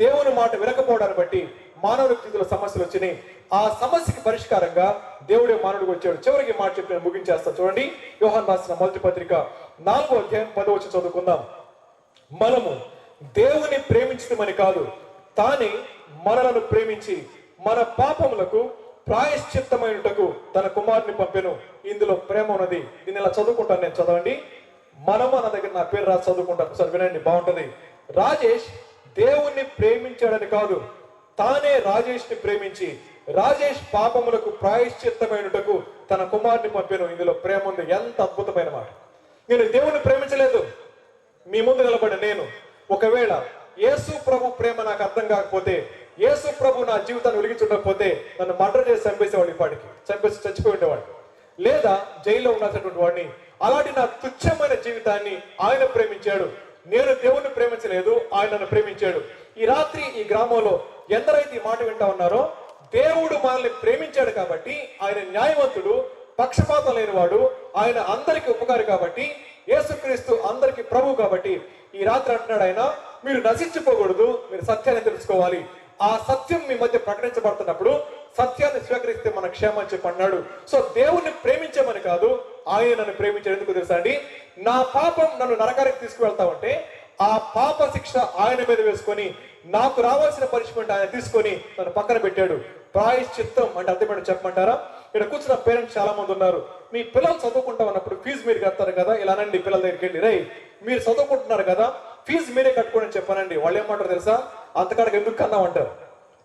దేవుని మాట వినకపోవడాన్ని బట్టి మానవుడి స్థితిలో సమస్యలు వచ్చినాయి. ఆ సమస్యకి పరిష్కారంగా దేవుడే మానవుడికి వచ్చాడు. చివరికి మాట చెప్పి నేను ముగించేస్తాను. చూడండి, యోహాను రాసిన మొదటి పత్రిక 4వ అధ్యాయం 10వ వచనం చదువుకుందాం. మనము దేవుని ప్రేమించడమని కాదు, తానే మనలను ప్రేమించి మన పాపములకు ప్రాయశ్చిత్తమైనటకు తన కుమారుని పంపెను. ఇందులో ప్రేమ ఉన్నది. దీన్ని ఇలా చదువుకుంటాను, నేను చదవండి. మనము అన్న దగ్గర నా పేరు రాసి చదువుకుంటాను, సరే వినండి, బాగుంటది. రాజేష్ దేవుణ్ణి ప్రేమించాడని కాదు, తానే రాజేష్ ని ప్రేమించి రాజేష్ పాపములకు ప్రాయశ్చిత్తమైనటకు తన కుమారుని పంపెను. ఇందులో ప్రేమ ఉంది. ఎంత అద్భుతమైన మాట. నేను దేవుణ్ణి ప్రేమించలేదు, మీ ముందు నిలబడి నేను ఒకవేళ యేసు ప్రభు ప్రేమ నాకు అర్థం కాకపోతే, యేసు ప్రభు నా జీవితాన్ని వెలిగించుండకపోతే నన్ను మర్డర్ చేసి చంపేసేవాడు, ఇప్పటికి చంపేసి చచ్చిపోయి ఉండేవాడు, లేదా జైల్లో ఉన్నటువంటి వాడిని. అలాంటి నా తుచ్చమైన జీవితాన్ని ఆయన ప్రేమించాడు. నేను దేవుణ్ణి ప్రేమించలేదు, ఆయన నన్ను ప్రేమించాడు. ఈ రాత్రి ఈ గ్రామంలో ఎందరైతే ఈ మాట వింటా ఉన్నారో, దేవుడు మనల్ని ప్రేమించాడు కాబట్టి, ఆయన న్యాయవంతుడు, పక్షపాతం లేనివాడు, ఆయన అందరికి ఉపకారి కాబట్టి, యేసుక్రీస్తు అందరికి ప్రభు కాబట్టి ఈ రాత్రి అంటున్నాడు ఆయన, మీరు నశించిపోకూడదు, మీరు సత్యాన్ని తెలుసుకోవాలి. ఆ సత్యం మీ మధ్య ప్రకటించబడుతున్నప్పుడు సత్యాన్ని స్వీకరిస్తే మన క్షేమం చెప్పి అన్నాడు. సో దేవుణ్ణి ప్రేమించమని కాదు, ఆయన నన్ను ప్రేమించాడు. ఎందుకు తెలుసా అండి? నా పాపం నన్ను నరకానికి తీసుకువెళ్తా ఉంటే ఆ పాప శిక్ష ఆయన మీద వేసుకొని నాకు రావాల్సిన పనిష్మెంట్ ఆయన తీసుకొని నన్ను పక్కన పెట్టాడు. ప్రాయశ్చిత్తం అంటే అర్థమేంటో చెప్పమంటారా? ఇక్కడ కూర్చున్న పేరెంట్స్ చాలా మంది ఉన్నారు. మీ పిల్లలు చదువుకుంటా ఉన్నప్పుడు ఫీజు మీరు కడతారు కదా, ఇలానండి పిల్లల దగ్గరికి వెళ్ళి, రై మీరు చదువుకుంటున్నారు కదా, ఫీజు మీరే కట్టుకోండి అని చెప్పానండి. వాళ్ళు ఏమంటారు తెలుసా? అంతకాడికి ఎందుకు కన్నావు అంటారు.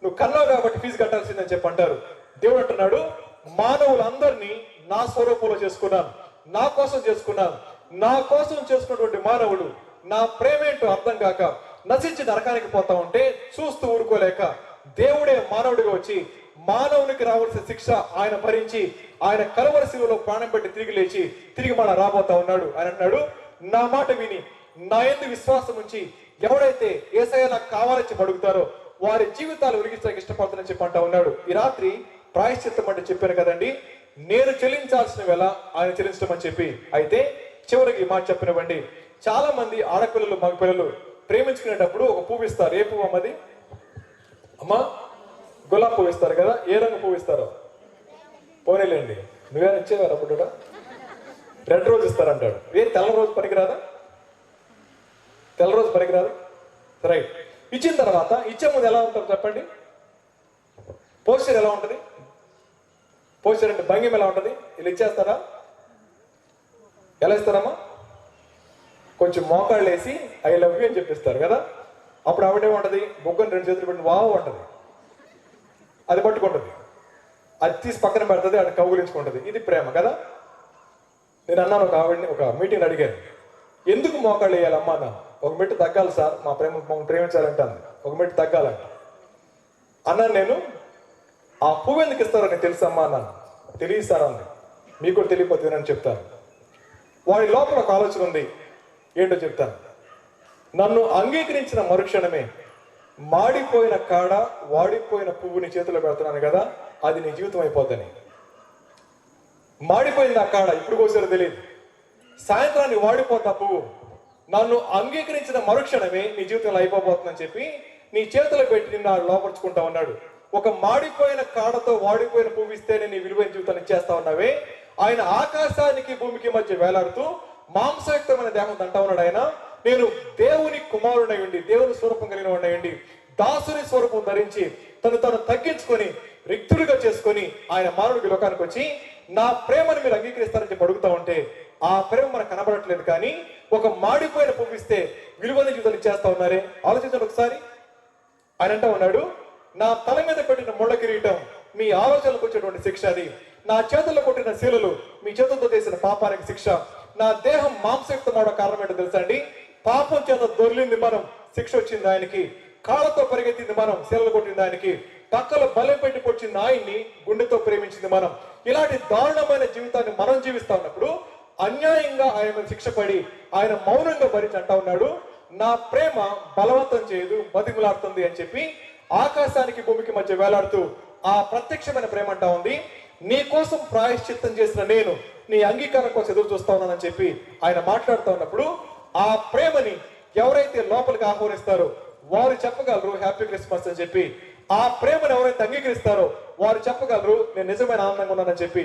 నువ్వు కన్నావు కాబట్టి ఫీజు కట్టాల్సిందని చెప్పంటారు. దేవుడు అంటున్నాడు, మానవులందరినీ నా స్వరూపంలో చేసుకున్నాను, నా కోసం చేసుకున్నాను. నా కోసం చేసుకున్నటువంటి మానవుడు నా ప్రేమేంటో అర్థం కాక నశించి నరకానికి పోతా ఉంటే చూస్తూ ఊరుకోలేక దేవుడే మానవుడిగా వచ్చి మానవునికి రావాల్సిన శిక్ష ఆయన భరించి ఆయన కలువరి శిలువలో ప్రాణం పెట్టి తిరిగి లేచి తిరిగి మన రాబోతా ఉన్నాడు. ఆయన అన్నాడు, నా మాట విని నా యందు విశ్వాసం ఉంచి ఎవడైతే యేసయ్య నాకు కావాలని అడుగుతారో వారి జీవితాలు వెలిగించడానికి ఇష్టపడుతుందని చెప్పి అంటా ఉన్నాడు. ఈ రాత్రి ప్రాయశ్చిత్తం అంటే చెప్పాను కదండి, నేను చెల్లించాల్సిన వేళ ఆయన చెల్లించడం అని చెప్పి. అయితే చివరికి ఈ మాట చెప్పనివ్వండి, చాలా మంది ఆడపిల్లలు మగపిల్లలు ప్రేమించుకునేటప్పుడు ఒక పువ్వు ఇస్తారు. ఏ పువ్వు అమ్మది? అమ్మా గులాబీ పువ్వు ఇస్తారు కదా. ఏ రంగు పువ్వు ఇస్తారో పోనీలేండి, నువ్వే ఇచ్చేవారు అప్పుడు. రెడ్ రోజు ఇస్తారంటాడు. తెల్ల రోజు పనికిరాదా? తెల్ల రోజు పనికిరాదు. రైట్, ఇచ్చిన తర్వాత ఇచ్చే ముందు ఎలా ఉంటారు చెప్పండి? పోస్టర్ ఎలా ఉంటుంది? పోస్టర్ అంటే భంగిమ ఎలా ఉంటుంది? వీళ్ళు ఇచ్చేస్తారా? ఎలా ఇస్తారమ్మా? కొంచెం మోకాళ్ళు వేసి ఐ లవ్ యూ అని చెప్పిస్తారు కదా. అప్పుడు ఆవిడేముంటది? బొగ్గను 2 చేతులు పెట్టి వావ్ అంటది, అది పట్టుకుంటుంది, అది తీసి పక్కన పెడుతుంది, అది కౌగులించుకుంటుంది. ఇది ప్రేమ కదా. నేను అన్నాను ఒక ఆవిడని, ఒక మీటింగ్ అడిగాను, ఎందుకు మోకాళ్ళు వేయాలమ్మా అన్న. ఒక మెట్టు తగ్గాలి సార్, మా ప్రేమించాలంటాను, ఒక మెట్టు తగ్గాలంట అన్నాను. నేను ఆ పువ్వు ఎందుకు ఇస్తారో నీకు తెలుసమ్మా అన్నాను. తెలియదు సార్ అంది. మీకు కూడా తెలియకపోతే నేను చెప్తాను. వాడి లోపల ఒక ఆలోచన ఉంది, ఏంటో చెప్తాను. నన్ను అంగీకరించిన మరుక్షణమే మాడిపోయిన కాడ వాడిపోయిన పువ్వుని చేతిలో పెడుతున్నాను కదా, అది నీ జీవితం అయిపోద్దని. మాడిపోయింది ఆ కాడ, ఇప్పుడు కోసారో తెలియదు, సాయంత్రాన్ని వాడిపోతా పువ్వు. నన్ను అంగీకరించిన మరుక్షణమే నీ జీవితంలో అయిపోబోతుందని చెప్పి నీ చేతులు పెట్టి నిన్ను లోపరుచుకుంటా ఉన్నాడు. ఒక మాడిపోయిన కాడతో వాడిపోయిన పువ్వు ఇస్తేనే నీ విలువైన జీవితాన్ని ఇచ్చేస్తా ఉన్నావే. ఆయన ఆకాశానికి భూమికి మధ్య వేలాడుతూ మాంసయుక్తమైన దేహం అంటా ఉన్నాడు. ఆయన నేను దేవుని కుమారుడై ఉండి, దేవుని స్వరూపం కలిగిన వాడినయండి, దాసుని స్వరూపం ధరించి తను తగ్గించుకొని రిక్తుడిగా చేసుకొని ఆయన మానవుడికి లోకానికి వచ్చి నా ప్రేమను మీరు అంగీకరిస్తారని చెప్పి అడుగుతా ఉంటే ఆ ప్రేమ మనకు కనబడట్లేదు. కానీ ఒక మాడిపోయిన పువ్వు ఇస్తే విలువైన జీవితాన్ని ఇచ్చేస్తా ఉన్నారే. ఆలోచించండి ఒకసారి. ఆయన అంటా ఉన్నాడు, నా తల మీద పెట్టిన ముళ్ళ కిరీటం మీ ఆలోచనలకు వచ్చేటువంటి శిక్ష, అది నా చేతుల్లో కొట్టిన శీలలు మీ చేతులతో చేసిన పాపానికి శిక్ష. నా దేహం మాంసయుక్తం అవడం కారణం ఏంటో తెలుసా అండి? పాపం చేత దొర్లింది మనం, శిక్ష వచ్చింది ఆయనకి. కాళ్ళతో పరిగెత్తింది మనం, శీలలు కొట్టింది ఆయనకి. పక్కలో బలం పెట్టి పొచ్చింది ఆయన్ని, గుండెతో ప్రేమించింది మనం. ఇలాంటి దారుణమైన జీవితాన్ని మనం జీవిస్తా ఉన్నప్పుడు అన్యాయంగా ఆయన శిక్ష పడి ఆయన మౌనంగా భరించి అంటా ఉన్నాడు, నా ప్రేమ బలవంతం చేయదు, బతిములాడుతుంది అని చెప్పి ఆకాశానికి భూమికి మధ్య వేలాడుతూ ఆ ప్రత్యక్షమైన ప్రేమ అంటా ఉంది. నీ కోసం ప్రాయశ్చిత్తం చేసిన నేను నీ అంగీకారం కోసం ఎదురు చూస్తా ఉన్నానని చెప్పి ఆయన మాట్లాడుతూ ఉన్నప్పుడు ఆ ప్రేమని ఎవరైతే లోపలికి ఆహ్వానిస్తారో వారు చెప్పగలరు హ్యాపీ క్రిస్మస్ అని చెప్పి. ఆ ప్రేమను ఎవరైతే అంగీకరిస్తారో వారు చెప్పగలరు నేను నిజమైన ఆనందంగా ఉన్నానని చెప్పి.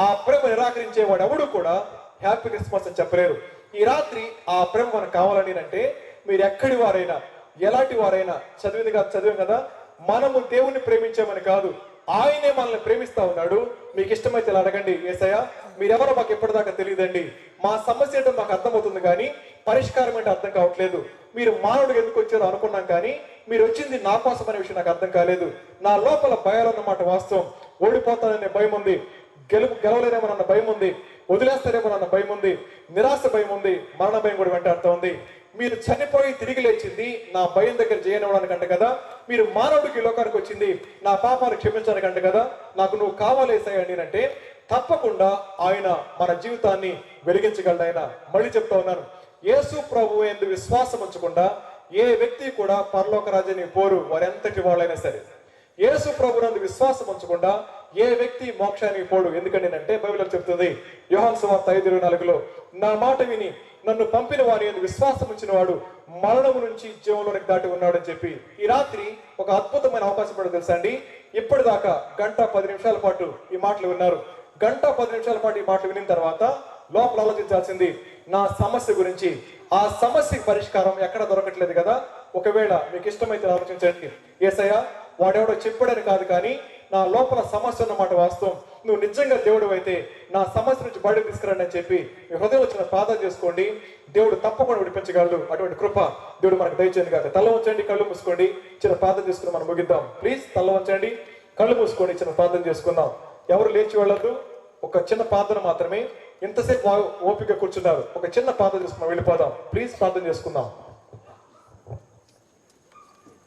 ఆ ప్రేమ నిరాకరించే వాడు ఎవడు కూడా హ్యాపీ క్రిస్మస్ అని చెప్పలేరు. ఈ రాత్రి ఆ ప్రేమ మనకు కావాలని అంటే మీరు ఎక్కడి వారైనా, ఎలాంటి వారైనా, చదివాం కదా, మనము దేవుణ్ణి ప్రేమించామని కాదు, ఆయనే మనల్ని ప్రేమిస్తా ఉన్నాడు. మీకు ఇష్టమైతే ఇలా అడగండి, యేసయ్య మీరెవరో మాకు ఎప్పటిదాకా తెలియదండి, మా సమస్య ఏంటో మాకు అర్థమవుతుంది కానీ పరిష్కారం ఏంటో అర్థం కావట్లేదు, మీరు మానవుడికి ఎందుకు వచ్చారో అనుకున్నాం కానీ మీరు వచ్చింది నా కోసం అనే విషయం నాకు అర్థం కాలేదు, నా లోపల భయాలన్నమాట వాస్తవం, ఓడిపోతాననే భయం ఉంది, గెలవలేనేమోనన్న భయం ఉంది, వదిలేస్తారేమోనన్న భయం ఉంది, నిరాశ భయం ఉంది, మరణ భయం కూడా వెంటాడుతూ ఉంది. మీరు చనిపోయి తిరిగి లేచింది నా భయం దగ్గర చేయనివ్వడానికంట కదా, మీరు మానవుడికి లోకానికి వచ్చింది నా పాపాన్ని క్షమించడానికంట కదా, నాకు నువ్వు కావాలేసాయండి అంటే తప్పకుండా ఆయన మన జీవితాన్ని వెలిగించగలడు. ఆయన మళ్ళీ చెప్తా ఉన్నాను, యేసు ప్రభువు యందు విశ్వాసం ఉంచకుండా ఏ వ్యక్తి కూడా పరలోక రాజ్యానికి పోరు, వారెంతటి వాళ్ళైనా సరే. యేసు ప్రభునందు విశ్వాసం ఉంచకుండా ఏ వ్యక్తి మోక్షానికి పోడు. ఎందుకంటే బైబిల్ చెప్తుంది యోహాను సువార్త 5:24, నా మాట విని నన్ను పంపిన వారి యందు విశ్వాసం ఉంచిన వాడు మరణము నుంచి జీవంలోనికి దాటి ఉన్నాడు అని చెప్పి. ఈ రాత్రి ఒక అద్భుతమైన అవకాశం పడదు తెలుసా అండి. ఇప్పటిదాకా 1:10 పాటు ఈ మాటలు విన్నారు. 1:10 పాటు ఈ మాటలు వినిన తర్వాత లోపల ఆలోచించాల్సింది నా సమస్య గురించి. ఆ సమస్యకి పరిష్కారం ఎక్కడ దొరకట్లేదు కదా. ఒకవేళ మీకు ఇష్టమైతే ఆలోచించండి, యేసయ్య వాడెవడో చెప్పాడని కాదు కానీ నా లోపల సమస్య అన్నమాట వాస్తవం, నువ్వు నిజంగా దేవుడు అయితే నా సమస్య నుంచి బయటకు తీసుకురండి అని చెప్పి మీ హృదయంలో చిన్న ప్రార్థన చేసుకోండి. దేవుడు తప్పకుండా విడిపించగలడు. అటువంటి కృప దేవుడు మనకు దయచేయండి కాక. తల వంచండి, కళ్ళు మూసుకోండి, చిన్న ప్రార్థన చేసుకుని మనం ముగిద్దాం. ప్లీజ్ తల వంచండి, కళ్ళు మూసుకోండి, చిన్న ప్రార్థన చేసుకుందాం. ఎవరు లేచి వెళ్ళద్దు, ఒక చిన్న ప్రార్థన మాత్రమే. ఇంతసేపు ఓపిక కూర్చున్నారు, ఒక చిన్న ప్రార్థన చేసుకున్నాం, వెళ్ళిపోదాం. ప్లీజ్ ప్రార్థన చేసుకుందాం.